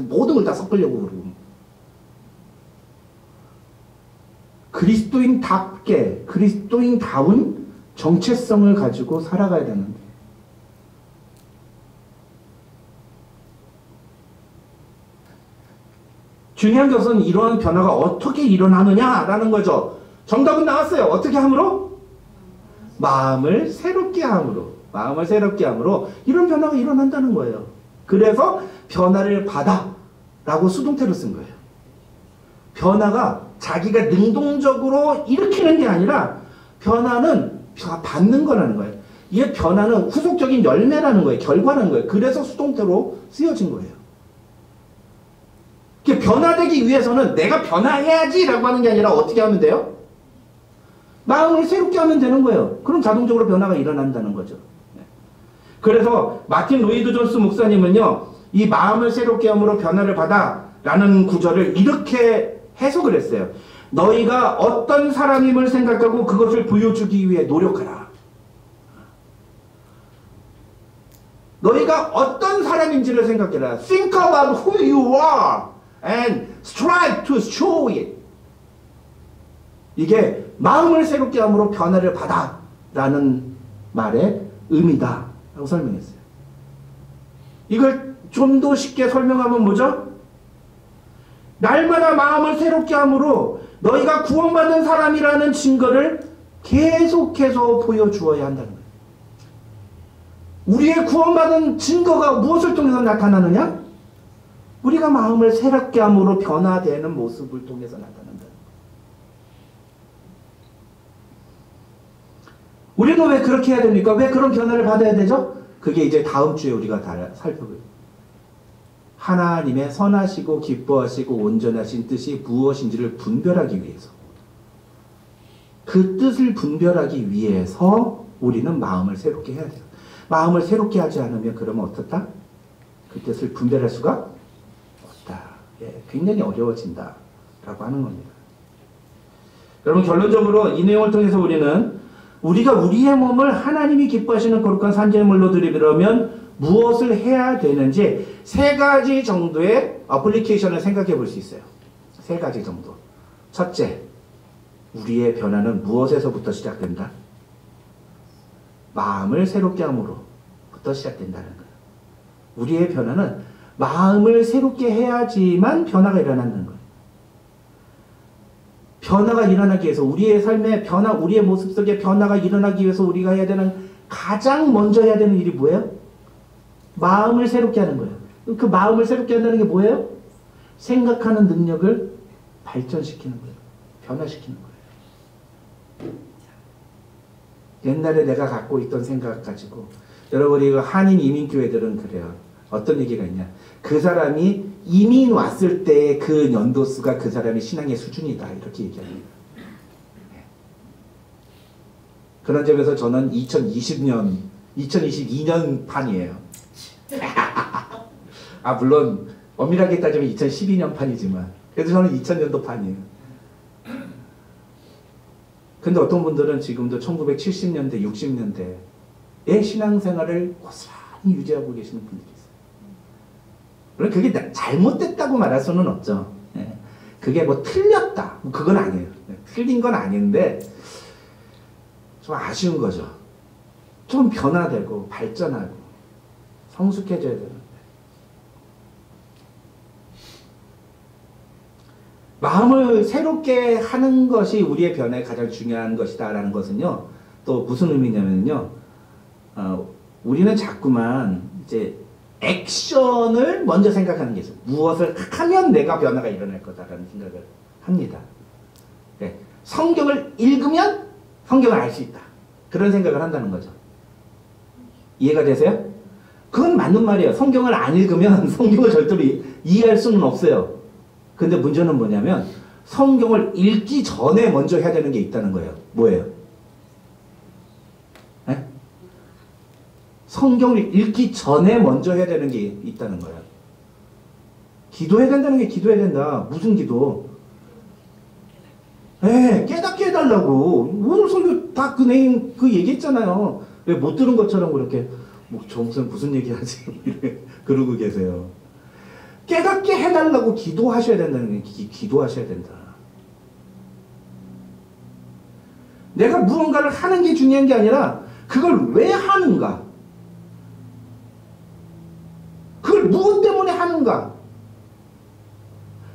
모든 걸 다 섞으려고 그러고. 그리스도인답게, 그리스도인다운 정체성을 가지고 살아가야 되는데. 중요한 것은 이러한 변화가 어떻게 일어나느냐라는 거죠. 정답은 나왔어요. 어떻게 함으로? 마음을 새롭게 함으로. 마음을 새롭게 함으로 이런 변화가 일어난다는 거예요. 그래서 변화를 받아 라고 수동태로 쓴 거예요. 변화가 자기가 능동적으로 일으키는 게 아니라 변화는 받는 거라는 거예요. 이 변화는 후속적인 열매라는 거예요. 결과라는 거예요. 그래서 수동태로 쓰여진 거예요. 변화되기 위해서는 내가 변화해야지 라고 하는 게 아니라 어떻게 하면 돼요? 마음을 새롭게 하면 되는 거예요. 그럼 자동적으로 변화가 일어난다는 거죠. 그래서 마틴 로이드 존스 목사님은요, 이 마음을 새롭게 함으로 변화를 받아 라는 구절을 이렇게 해석을 했어요. 너희가 어떤 사람임을 생각하고 그것을 보여주기 위해 노력하라. 너희가 어떤 사람인지를 생각해라. Think about who you are and strive to show it. 이게 마음을 새롭게 함으로 변화를 받아 라는 말의 의미다 라고 설명했어요. 이걸 좀 더 쉽게 설명하면 뭐죠? 날마다 마음을 새롭게 함으로 너희가 구원받은 사람이라는 증거를 계속해서 보여주어야 한다는 거예요. 우리의 구원받은 증거가 무엇을 통해서 나타나느냐? 우리가 마음을 새롭게 함으로 변화되는 모습을 통해서 나타난다. 우리는 왜 그렇게 해야 됩니까? 왜 그런 변화를 받아야 되죠? 그게 이제 다음 주에 우리가 다 살펴볼 하나님의 선하시고 기뻐하시고 온전하신 뜻이 무엇인지를 분별하기 위해서, 그 뜻을 분별하기 위해서 우리는 마음을 새롭게 해야 돼요. 마음을 새롭게 하지 않으면 그러면 어떻다? 그 뜻을 분별할 수가 없다. 예, 굉장히 어려워진다 라고 하는 겁니다. 여러분, 결론적으로 이 내용을 통해서 우리가 우리의 몸을 하나님이 기뻐하시는 거룩한 산제물로 드리려면 무엇을 해야 되는지 세 가지 정도의 어플리케이션을 생각해 볼 수 있어요. 세 가지 정도. 첫째, 우리의 변화는 무엇에서부터 시작된다? 마음을 새롭게 함으로부터 시작된다는 거예요. 우리의 변화는 마음을 새롭게 해야지만 변화가 일어나는 거예요. 변화가 일어나기 위해서, 우리의 삶의 변화, 우리의 모습 속에 변화가 일어나기 위해서 우리가 해야 되는, 가장 먼저 해야 되는 일이 뭐예요? 마음을 새롭게 하는 거예요. 그 마음을 새롭게 한다는 게 뭐예요? 생각하는 능력을 발전시키는 거예요. 변화시키는 거예요. 옛날에 내가 갖고 있던 생각 가지고, 여러분이 한인 이민교회들은 그래요. 어떤 얘기가 있냐? 그 사람이 이민 왔을 때 그 연도수가 그 사람의 신앙의 수준이다, 이렇게 얘기합니다. 그런 점에서 저는 2022년 판이에요. 물론 엄밀하게 따지면 2012년 판이지만 그래도 저는 2000년도 판이에요. 근데 어떤 분들은 지금도 1970년대, 60년대의 신앙생활을 고스란히 유지하고 계시는 분들이 있어요. 물론 그게 잘못됐다고 말할 수는 없죠. 그게 뭐 틀렸다, 그건 아니에요. 틀린 건 아닌데 좀 아쉬운 거죠. 좀 변화되고 발전하고 성숙해져야 되는데. 마음을 새롭게 하는 것이 우리의 변화에 가장 중요한 것이다라는 것은요. 또 무슨 의미냐면요. 우리는 자꾸만 이제 액션을 먼저 생각하는 게 있어요. 무엇을 하면 내가 변화가 일어날 거다라는 생각을 합니다. 네. 성경을 읽으면 성경을 알 수 있다. 그런 생각을 한다는 거죠. 이해가 되세요? 그건 맞는 말이에요. 성경을 안 읽으면 성경을 절대로 이해할 수는 없어요. 근데 문제는 뭐냐면 성경을 읽기 전에 먼저 해야 되는 게 있다는 거예요. 뭐예요? 네? 성경을 읽기 전에 먼저 해야 되는 게 있다는 거예요. 기도해야 된다는 게 기도해야 된다. 무슨 기도? 네, 깨닫게 해달라고. 오늘 설교 다 그 내용 그 얘기했잖아요. 왜 못 들은 것처럼 그렇게 저 목사님 무슨 얘기하지? 그러고 계세요. 깨닫게 해달라고 기도하셔야 된다는 게 기도하셔야 된다. 내가 무언가를 하는 게 중요한 게 아니라 그걸 왜 하는가? 그걸 무엇 때문에 하는가?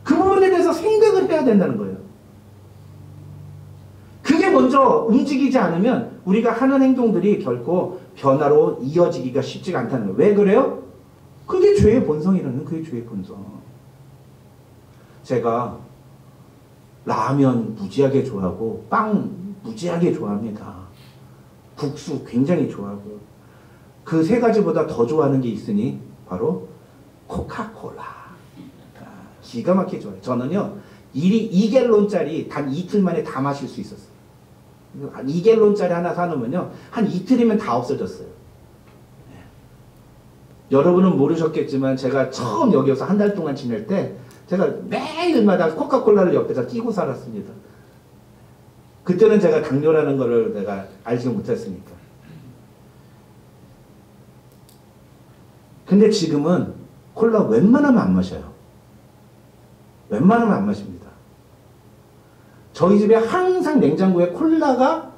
그 부분에 대해서 생각을 해야 된다는 거예요. 그게 먼저 움직이지 않으면 우리가 하는 행동들이 결코 변화로 이어지기가 쉽지가 않다는 거예요. 왜 그래요? 그게 죄의 본성이라는 그게 죄의 본성. 제가 라면 무지하게 좋아하고 빵 무지하게 좋아합니다. 국수 굉장히 좋아하고 그 세 가지보다 더 좋아하는 게 있으니 바로 코카콜라. 기가 막히게 좋아해요. 저는요 2갤론짜리 단 이틀 만에 다 마실 수 있었어요. 2갤론짜리 하나 사놓으면요 한 이틀이면 다 없어졌어요. 여러분은 모르셨겠지만 제가 처음 여기 와서 한 달 동안 지낼 때 제가 매일마다 코카콜라를 옆에서 끼고 살았습니다. 그때는 제가 당뇨라는 거를 내가 알지 못했으니까. 근데 지금은 콜라 웬만하면 안 마셔요. 웬만하면 안 마십니다. 저희 집에 항상 냉장고에 콜라가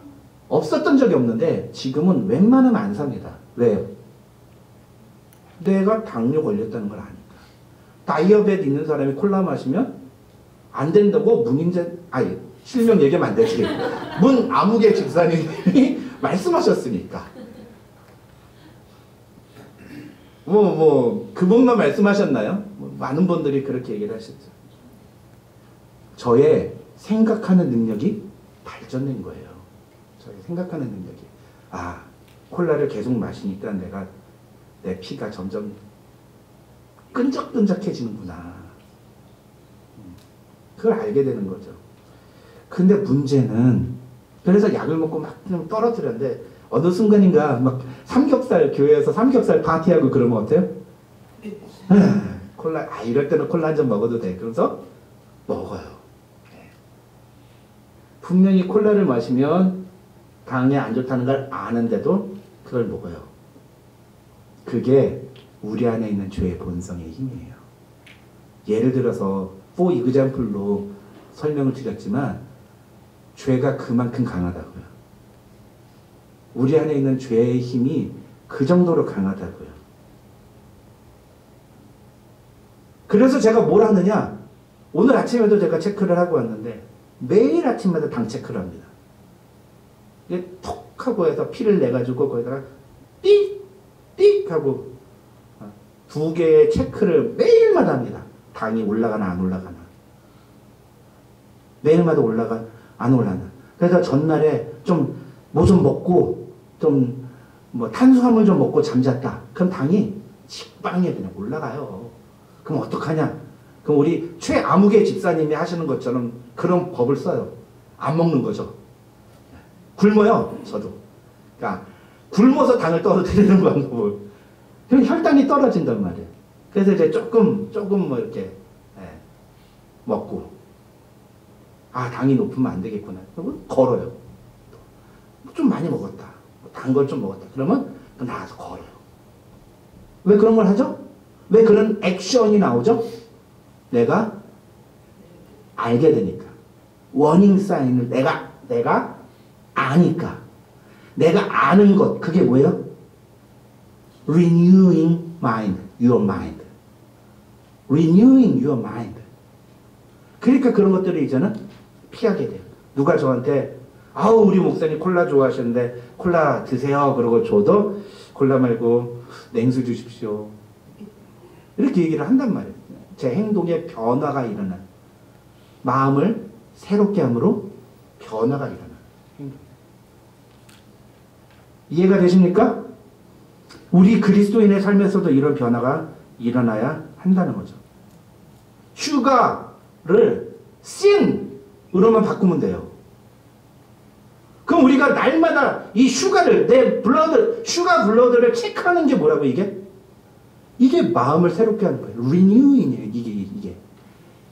없었던 적이 없는데 지금은 웬만하면 안 삽니다. 왜요? 내가 당뇨 걸렸다는 걸 아니까. 다이어벳 있는 사람이 콜라 마시면 안 된다고 실명 얘기하면 안 되지. 문아무개 집사님이 말씀하셨으니까. 그분만 말씀하셨나요? 많은 분들이 그렇게 얘기를 하셨죠. 저의 생각하는 능력이 발전된 거예요. 저의 생각하는 능력이. 콜라를 계속 마시니까 내 피가 점점 끈적끈적해지는구나. 그걸 알게 되는 거죠. 근데 문제는 그래서 약을 먹고 막 좀 떨어뜨렸는데 어느 순간인가 막 교회에서 삼겹살 파티하고 그러면 어때요? 콜라 이럴 때는 콜라 한 잔 먹어도 돼. 그래서 먹어요. 분명히 콜라를 마시면 당에 안 좋다는 걸 아는데도 그걸 먹어요. 그게 우리 안에 있는 죄의 본성의 힘이에요. 예를 들어서 for example로 설명을 드렸지만 죄가 그만큼 강하다고요. 우리 안에 있는 죄의 힘이 그 정도로 강하다고요. 그래서 제가 뭘 하느냐? 오늘 아침에도 제가 체크를 하고 왔는데 매일 아침마다 당 체크를 합니다. 이게 톡 하고 해서 피를 내가지고 거기다가 띡 하고 2개의 체크를 매일마다 합니다. 당이 올라가나 안 올라가나. 매일마다 올라가 안 올라가나. 그래서 전날에 좀 뭐 좀 먹고 좀 탄수화물 좀 먹고 잠잤다. 그럼 당이 식빵에 그냥 올라가요. 그럼 어떡하냐? 그럼 우리 최아무개 집사님이 하시는 것처럼 그런 법을 써요. 안 먹는 거죠. 굶어요. 저도. 그러니까 굶어서 당을 떨어뜨리는 방법을. 그럼 혈당이 떨어진단 말이에요. 그래서 이제 조금 이렇게 먹고 당이 높으면 안 되겠구나. 그리고 걸어요. 좀 많이 먹었다. 단 걸 좀 먹었다. 그러면 나가서 걸어요. 왜 그런 걸 하죠? 왜 그런 액션이 나오죠? 내가 알게 되니까. 워닝 사인을 내가 아니까. 내가 아는 것. 그게 뭐예요? Renewing mind, your mind. Renewing your mind. 그러니까 그런 것들을 이제는 피하게 돼요. 누가 저한테 아우 우리 목사님 콜라 좋아하시는데 콜라 드세요 그러고 줘도 콜라 말고 냉수 주십시오. 이렇게 얘기를 한단 말이에요. 제 행동에 변화가 일어나. 마음을 새롭게 함으로 변화가 일어나. 이해가 되십니까? 우리 그리스도인의 삶에서도 이런 변화가 일어나야 한다는 거죠. 슈가를 씬으로만 바꾸면 돼요. 그럼 우리가 날마다 이 슈가를 내 블러드, 슈가 블러드를 체크하는 게 뭐라고 이게? 이게 마음을 새롭게 하는 거예요. renewing이에요. 이게.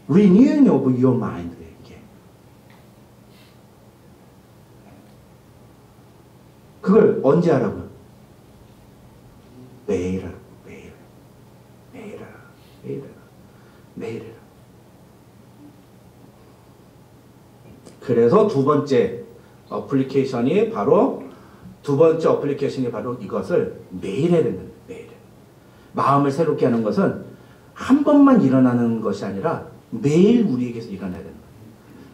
renewing of your mind. 이게. 그걸 언제 하라고요? 매일 하라고. 매일 해라. 그래서 두 번째 어플리케이션이 바로 이것을 매일 해야 된다. 매일. 마음을 새롭게 하는 것은 한 번만 일어나는 것이 아니라 매일 우리에게서 일어나야 된다.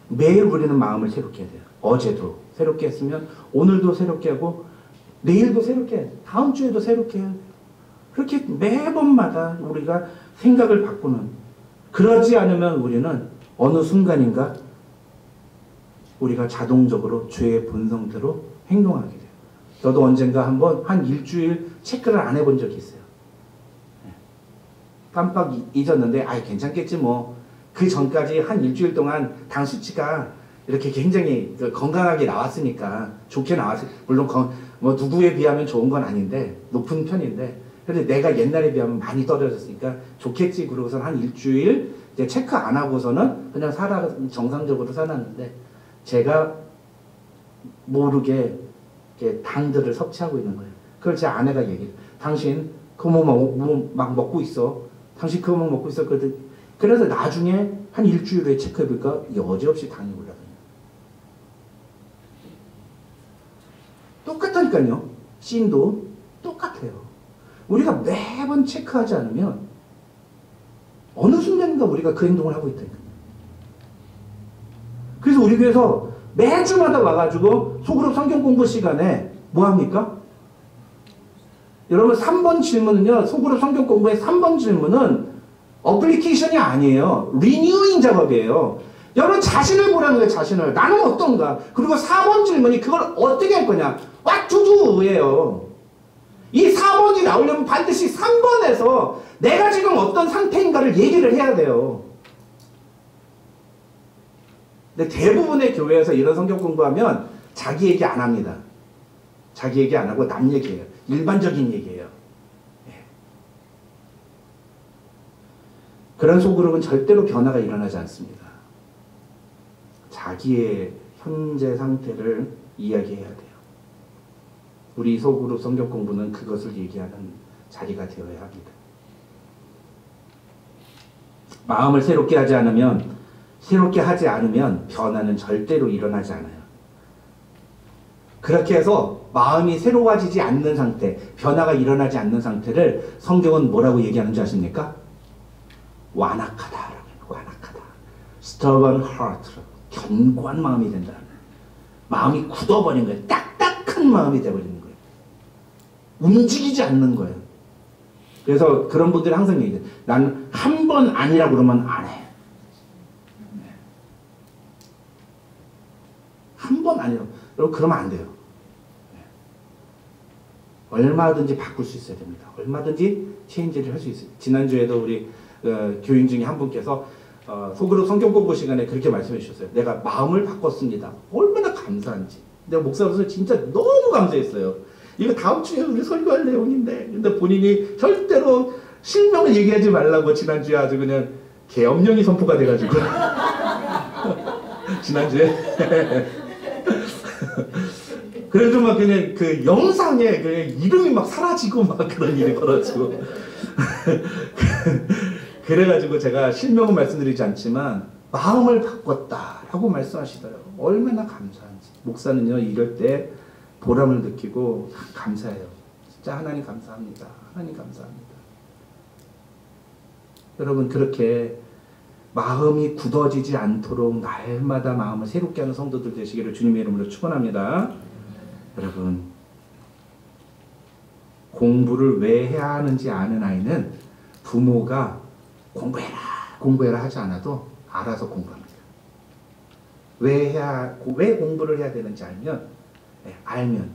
매일 우리는 마음을 새롭게 해야 돼요. 어제도 새롭게 했으면 오늘도 새롭게 하고 내일도 새롭게 해야 돼요. 다음 주에도 새롭게 해야 돼요. 그렇게 매번마다 우리가 생각을 바꾸는, 그러지 않으면 우리는 어느 순간인가 우리가 자동적으로 죄의 본성대로 행동하게 돼요. 저도 언젠가 한번 한 일주일 체크를 안 해본 적이 있어요. 깜빡 잊었는데 아이 괜찮겠지 뭐. 그 전까지 한 일주일 동안 당 수치가 이렇게 굉장히 건강하게 나왔으니까, 좋게 나왔어요. 물론 뭐 누구에 비하면 좋은 건 아닌데 높은 편인데, 근데 내가 옛날에 비하면 많이 떨어졌으니까 좋겠지 그러고선 한 일주일 이제 체크 안 하고서는 그냥 정상적으로 살았는데, 제가 모르게 이렇게 당들을 섭취하고 있는 거예요. 그걸 제 아내가 얘기해요. 당신 그거 막 먹고 있어. 당신 그거 막 먹고 있어. 그래서 나중에 한 일주일 후에 체크해보니까 여지없이 당이 올라가요. 똑같다니까요. 씬도 똑같아요. 우리가 매번 체크하지 않으면 어느 순간인가 우리가 그 행동을 하고 있다니까요. 그래서 우리 교회에서 매주마다 와가지고 소그룹 성경 공부 시간에 뭐 합니까? 여러분 3번 질문은요, 소그룹 성경 공부의 3번 질문은 어플리케이션이 아니에요. 리뉴잉 작업이에요. 여러분 자신을 보라는 거예요. 자신을. 나는 어떤가? 그리고 4번 질문이 그걸 어떻게 할 거냐? What to do예요. 이 4번이 나오려면 반드시 3번에서 내가 지금 어떤 상태인가를 얘기를 해야 돼요. 근데 대부분의 교회에서 이런 성경 공부하면 자기 얘기 안 합니다. 자기 얘기 안 하고 남 얘기해요. 일반적인 얘기예요. 그런 소그룹은 절대로 변화가 일어나지 않습니다. 자기의 현재 상태를 이야기해야 돼요. 우리 소그룹 성경 공부는 그것을 얘기하는 자리가 되어야 합니다. 마음을 새롭게 하지 않으면 변화는 절대로 일어나지 않아요. 그렇게 해서 마음이 새로워지지 않는 상태, 변화가 일어나지 않는 상태를 성경은 뭐라고 얘기하는 줄 아십니까? 완악하다. 완악하다. stubborn heart. 견고한 마음이 된다. 마음이 굳어버린 거예요. 딱딱한 마음이 돼버리는 거예요. 움직이지 않는 거예요. 그래서 그런 분들이 항상 얘기해요. 나는 한 번 아니라 그러면 안 해. 한 번 아니라. 여러분 그러면 안 돼요. 얼마든지 바꿀 수 있어야 됩니다. 얼마든지 체인지를 할 수 있어요. 지난주에도 우리 교인 중에 한 분께서 소그룹 성경 공부 시간에 그렇게 말씀해 주셨어요. 내가 마음을 바꿨습니다. 얼마나 감사한지. 내가 목사로서 진짜 너무 감사했어요. 이거 다음 주에 우리 설교할 내용인데, 근데 본인이 절대로 실명을 얘기하지 말라고 지난주에 아주 그냥 계엄령이 선포가 돼가지고 지난주에 그래도 막 그냥 그 영상에 그냥 이름이 막 사라지고 막 그런 일이 벌어지고 그래가지고 제가 실명은 말씀드리지 않지만 마음을 바꿨다라고 말씀하시더라고요. 얼마나 감사한지. 목사는요 이럴 때 보람을 느끼고 감사해요. 진짜 하나님 감사합니다. 하나님 감사합니다. 여러분 그렇게 마음이 굳어지지 않도록 날마다 마음을 새롭게 하는 성도들 되시기를 주님의 이름으로 축원합니다. 여러분, 공부를 왜 해야 하는지 아는 아이는 부모가 공부해라 하지 않아도 알아서 공부합니다. 왜 공부를 해야 되는지 알면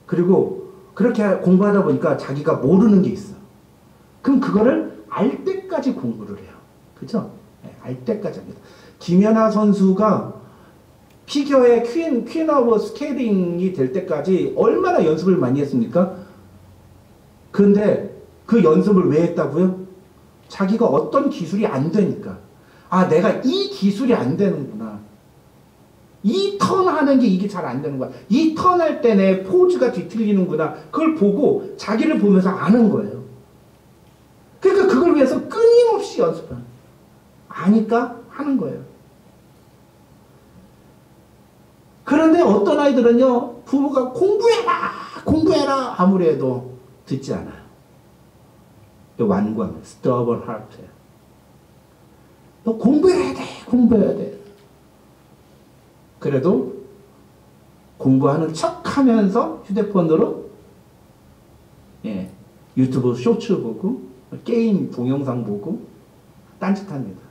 그리고 그렇게 공부하다 보니까 자기가 모르는 게 있어. 그럼 그거를 알 때까지 공부를 해요. 그죠? 알 때까지 합니다. 김연아 선수가 피겨의 퀸 오브 스케이팅이 될 때까지 얼마나 연습을 많이 했습니까? 그런데 그 연습을 왜 했다고요? 자기가 어떤 기술이 안 되니까. 아, 내가 이 기술이 안 되는구나. 이 턴 하는 게 이게 잘 안 되는 거야. 이 턴 할 때 내 포즈가 뒤틀리는구나. 그걸 보고 자기를 보면서 아는 거예요. 그러니까 그걸 위해서 끊임없이 연습하는 거예요. 아니까 하는 거예요. 그런데 어떤 아이들은요, 부모가 공부해라 아무리 해도 듣지 않아요. 완고함, stubborn heart예요. 너 공부해야 돼. 그래도 공부하는 척 하면서 휴대폰으로 유튜브 쇼츠 보고 게임 동영상 보고 딴짓합니다.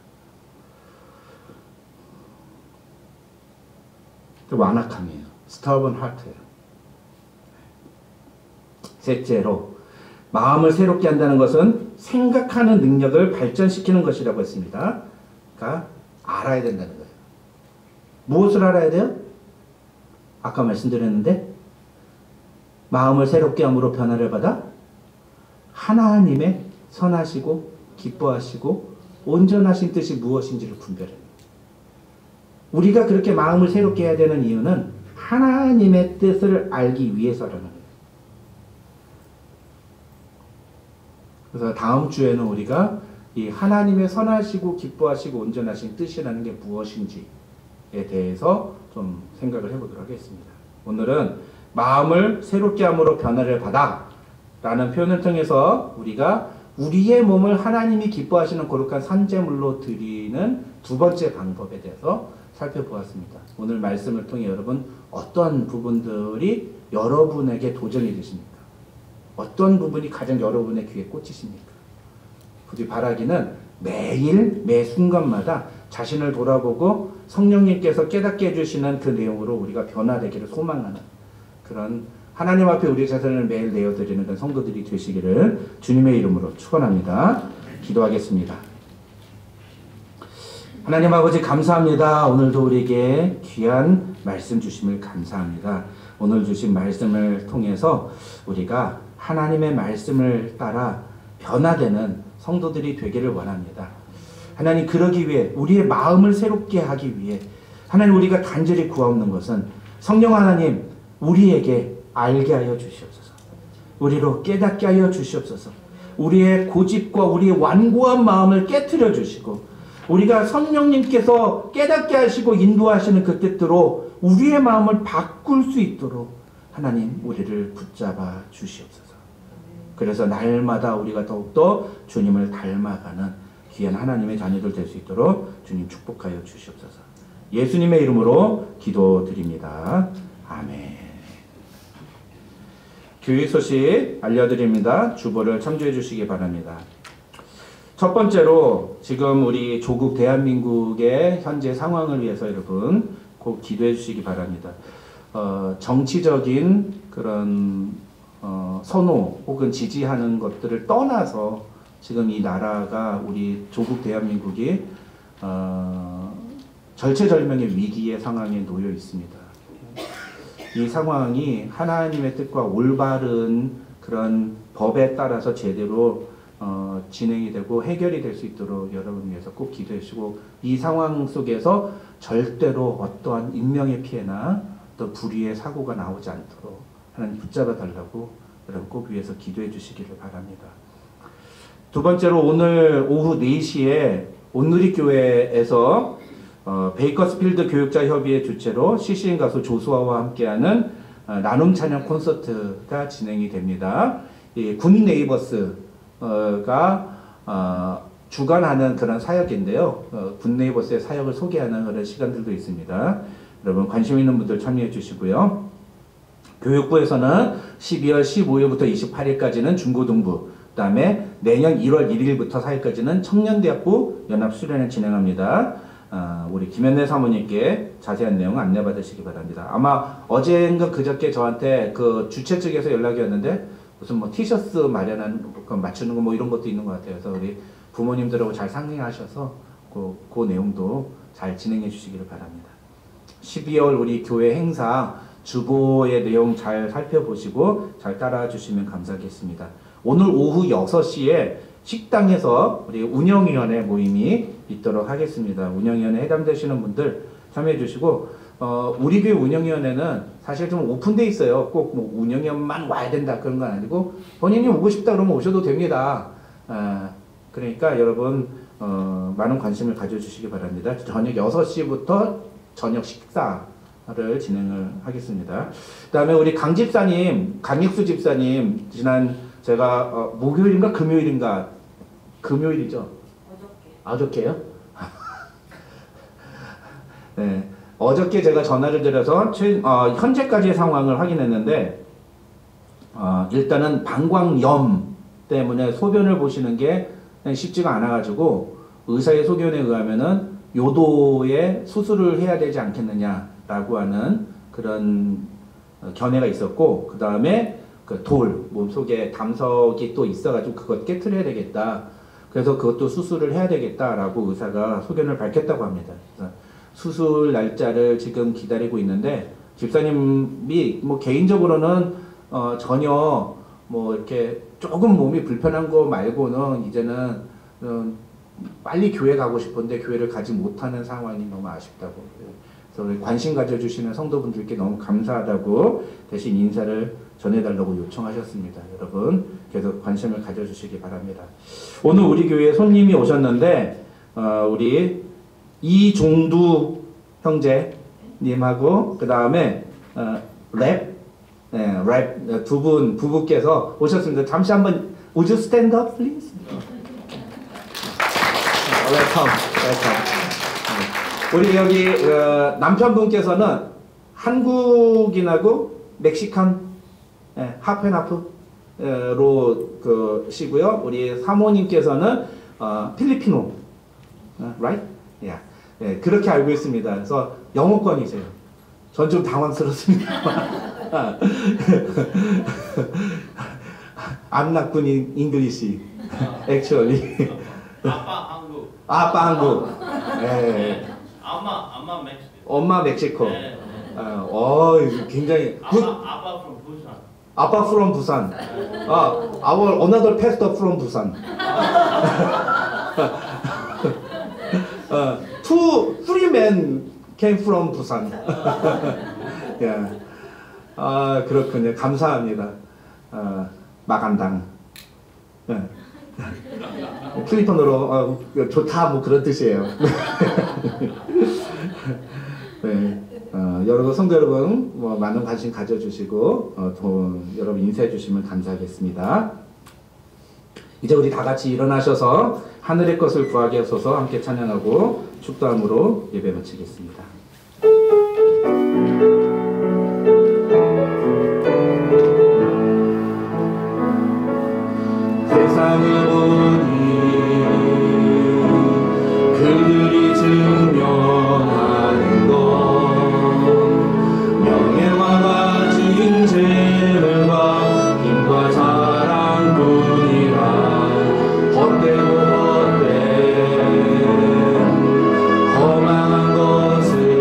완악함이에요. stubborn heart예요. 셋째로, 마음을 새롭게 한다는 것은 생각하는 능력을 발전시키는 것이라고 했습니다. 그러니까 알아야 된다는 거예요. 무엇을 알아야 돼요? 아까 말씀드렸는데 마음을 새롭게 함으로 변화를 받아 하나님의 선하시고 기뻐하시고 온전하신 뜻이 무엇인지를 분별해요. 우리가 그렇게 마음을 새롭게 해야 되는 이유는 하나님의 뜻을 알기 위해서라는 거예요. 그래서 다음 주에는 우리가 이 하나님의 선하시고 기뻐하시고 온전하신 뜻이라는 게 무엇인지에 대해서 좀 생각을 해보도록 하겠습니다. 오늘은 마음을 새롭게 함으로 변화를 받아 라는 표현을 통해서 우리가 우리의 몸을 하나님이 기뻐하시는 거룩한 산제물로 드리는 두 번째 방법에 대해서 살펴보았습니다. 오늘 말씀을 통해 여러분 어떤 부분들이 여러분에게 도전이 되십니까? 어떤 부분이 가장 여러분의 귀에 꽂히십니까? 부디 바라기는 매일 매 순간마다 자신을 돌아보고 성령님께서 깨닫게 해주시는 그 내용으로 우리가 변화되기를 소망하는 그런 하나님 앞에 우리 자신을 매일 내어드리는 그런 성도들이 되시기를 주님의 이름으로 축원합니다. 기도하겠습니다. 하나님 아버지 감사합니다. 오늘도 우리에게 귀한 말씀 주심을 감사합니다. 오늘 주신 말씀을 통해서 우리가 하나님의 말씀을 따라 변화되는 성도들이 되기를 원합니다. 하나님, 그러기 위해 우리의 마음을 새롭게 하기 위해 하나님, 우리가 간절히 구하옵는 것은 성령 하나님 우리에게 알게 하여 주시옵소서. 우리로 깨닫게 하여 주시옵소서. 우리의 고집과 우리의 완고한 마음을 깨트려 주시고 우리가 성령님께서 깨닫게 하시고 인도하시는 그 뜻대로 우리의 마음을 바꿀 수 있도록 하나님 우리를 붙잡아 주시옵소서. 그래서 날마다 우리가 더욱더 주님을 닮아가는 귀한 하나님의 자녀들 될 수 있도록 주님 축복하여 주시옵소서. 예수님의 이름으로 기도드립니다. 아멘. 교육 소식 알려드립니다. 주보를 참조해 주시기 바랍니다. 첫 번째로 지금 우리 조국 대한민국의 현재 상황을 위해서 여러분 꼭 기도해 주시기 바랍니다. 정치적인 그런 선호 혹은 지지하는 것들을 떠나서 지금 이 나라가 우리 조국 대한민국이 절체절명의 위기의 상황에 놓여 있습니다. 이 상황이 하나님의 뜻과 올바른 그런 법에 따라서 제대로 진행이 되고 해결이 될 수 있도록 여러분 위해서 꼭 기도해 주시고 이 상황 속에서 절대로 어떠한 인명의 피해나 또 불의의 사고가 나오지 않도록 하나님 붙잡아 달라고 여러분 꼭 위해서 기도해 주시기를 바랍니다. 두 번째로 오늘 오후 4시에 온누리교회에서 베이커스필드 교육자 협의회 주최로 CC인 가수 조수아와 함께하는 나눔 찬양 콘서트가 진행이 됩니다. 군 네이버스가 주관하는 그런 사역인데요. 굿네이버스의 사역을 소개하는 그런 시간들도 있습니다. 여러분 관심 있는 분들 참여해 주시고요. 교육부에서는 12월 15일부터 28일까지는 중고등부, 그 다음에 내년 1월 1일부터 4일까지는 청년대학부 연합수련을 진행합니다. 우리 김현래 사모님께 자세한 내용 안내받으시기 바랍니다. 아마 어제인가 그저께 저한테 그 주최 측에서 연락이 왔는데 무슨 뭐 티셔츠 마련한 거 맞추는 거 뭐 이런 것도 있는 것 같아요. 그래서 우리 부모님들하고 잘 상의하셔서 그 내용도 잘 진행해 주시기를 바랍니다. 12월 우리 교회 행사 주보의 내용 잘 살펴보시고 잘 따라와 주시면 감사하겠습니다. 오늘 오후 6시에 식당에서 우리 운영위원회 모임이 있도록 하겠습니다. 운영위원회 해당되시는 분들 참여해 주시고, 우리 교회 운영위원회는 사실 좀 오픈돼 있어요. 꼭 뭐 운영위원만 와야 된다 그런 건 아니고 본인이 오고 싶다 그러면 오셔도 됩니다. 그러니까 여러분 많은 관심을 가져주시기 바랍니다. 저녁 6시부터 저녁 식사를 진행을 하겠습니다. 그 다음에 우리 강 집사님, 강익수 집사님, 지난 제가 목요일인가 금요일인가, 금요일이죠? 어저께요? 네, 어저께 제가 전화를 드려서 현재까지의 상황을 확인했는데, 일단은 방광염 때문에 소변을 보시는 게 쉽지가 않아가지고 의사의 소견에 의하면은 요도에 수술을 해야 되지 않겠느냐라고 하는 그런 견해가 있었고, 그 다음에 그 몸속에 담석이 또 있어가지고 그것 깨트려야 되겠다. 그래서 그것도 수술을 해야 되겠다라고 의사가 소견을 밝혔다고 합니다. 그래서 수술 날짜를 지금 기다리고 있는데, 집사님이 뭐 개인적으로는 전혀 뭐 이렇게 조금 몸이 불편한 거 말고는 이제는 빨리 교회 가고 싶은데 교회를 가지 못하는 상황이 너무 아쉽다고. 그래서 관심 가져주시는 성도분들께 너무 감사하다고 대신 인사를 전해달라고 요청하셨습니다. 여러분 계속 관심을 가져주시기 바랍니다. 오늘 우리 교회에 손님이 오셨는데 우리 이종두 형제님하고 그 다음에 랩 두 분 부부께서 오셨습니다. 잠시 한번 Would you stand up, please? 웰컴. 우리 여기 남편분께서는 한국인하고 멕시칸 하프앤하프로 시고요. 우리 사모님께서는 필리피노, right? Yeah. 네, 그렇게 알고 있습니다. 그래서 영어권이세요. 전 좀 당황스럽습니다. I'm not good in English, actually. 아빠 한국. 네. 엄마 멕시코. 네. 굉장히. 아빠 from 부산. 아빠 from 부산. Our another pastor from 부산. Three men came from 부산. yeah. 그렇군요. 감사합니다. 마간당. 필리핀어로 좋다 뭐 그런 뜻이에요. 네, 여러분 성도 여러분 뭐 많은 관심 가져주시고 여러분 인사해 주시면 감사하겠습니다. 이제 우리 다 같이 일어나셔서 하늘의 것을 구하게 하소서 함께 찬양하고 축도함으로 예배 마치겠습니다. 세상을 보니 그들이 증명하는 것 명예와 가진 재물과 힘과 자랑뿐이라 헛되고 헛된 허망한 것을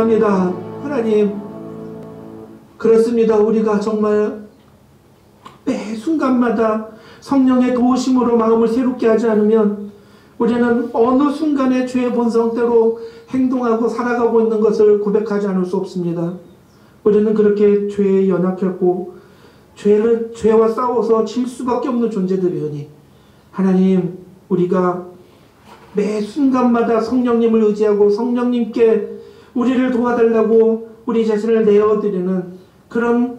감사합니다. 하나님, 그렇습니다. 우리가 정말 매 순간마다 성령의 도우심으로 마음을 새롭게 하지 않으면 우리는 어느 순간에 죄의 본성대로 행동하고 살아가고 있는 것을 고백하지 않을 수 없습니다. 우리는 그렇게 죄에 연약했고 죄와 싸워서 질 수밖에 없는 존재들이오니 하나님, 우리가 매 순간마다 성령님을 의지하고 성령님께 우리를 도와달라고 우리 자신을 내어드리는 그런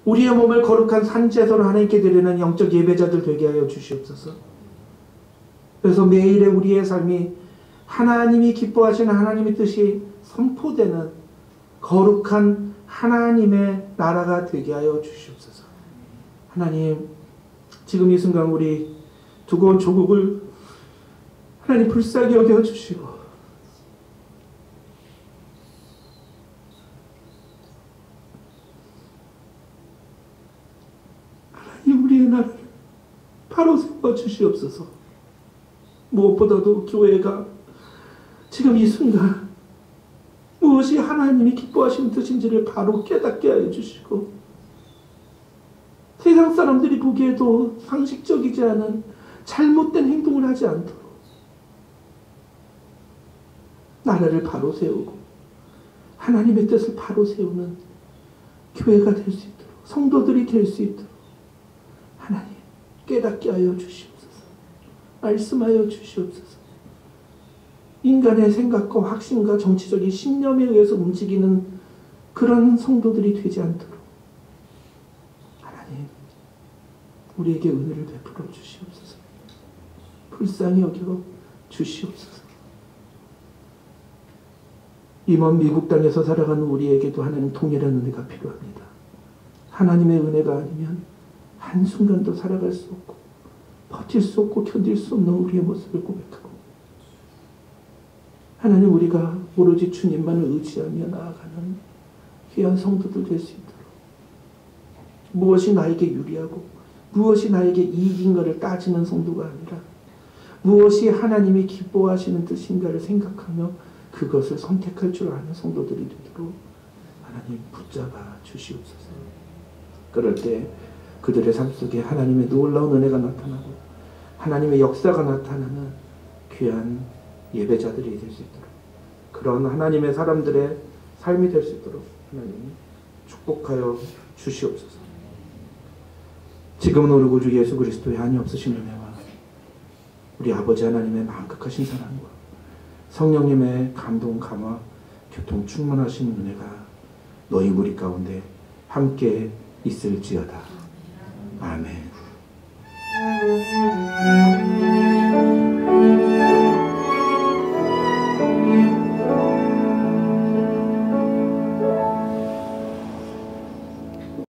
우리의 몸을 거룩한 산제사로 하나님께 드리는 영적 예배자들 되게 하여 주시옵소서. 그래서 매일의 우리의 삶이 하나님이 기뻐하시는 하나님의 뜻이 선포되는 거룩한 하나님의 나라가 되게 하여 주시옵소서. 하나님, 지금 이 순간 우리 두고 온 조국을 하나님 불쌍히 여겨주시고 하나님, 우리의 나라를 바로 세워주시옵소서. 무엇보다도 교회가 지금 이 순간 무엇이 하나님이 기뻐하시는 뜻인지를 바로 깨닫게 하여 주시고 세상 사람들이 보기에도 상식적이지 않은 잘못된 행동을 하지 않도록 나라를 바로 세우고 하나님의 뜻을 바로 세우는 교회가 될 수 있도록, 성도들이 될 수 있도록 하나님 깨닫게 하여 주시옵소서. 말씀하여 주시옵소서. 인간의 생각과 확신과 정치적인 신념에 의해서 움직이는 그런 성도들이 되지 않도록 하나님, 우리에게 은혜를 베풀어 주시옵소서. 불쌍히 여겨 주시옵소서. 이 먼 미국 땅에서 살아가는 우리에게도 하나님 동일한 은혜가 필요합니다. 하나님의 은혜가 아니면 한순간도 살아갈 수 없고 버틸 수 없고 견딜 수 없는 우리의 모습을 고백하고 하나님, 우리가 오로지 주님만을 의지하며 나아가는 귀한 성도들 될 수 있도록 무엇이 나에게 유리하고 무엇이 나에게 이익인 것을 따지는 성도가 아니라 무엇이 하나님이 기뻐하시는 뜻인가를 생각하며 그것을 선택할 줄 아는 성도들이 되도록 하나님 붙잡아 주시옵소서. 그럴 때 그들의 삶 속에 하나님의 놀라운 은혜가 나타나고 하나님의 역사가 나타나는 귀한 예배자들이 될 수 있도록, 그런 하나님의 사람들의 삶이 될 수 있도록 하나님 축복하여 주시옵소서. 지금은 우리 구주 예수 그리스도의 한이 없으신 은혜와 우리 아버지 하나님의 만극하신 사랑과 성령님의 감동, 감화, 교통 충만하신 은혜가 너희 무리 가운데 함께 있을지어다. 아멘.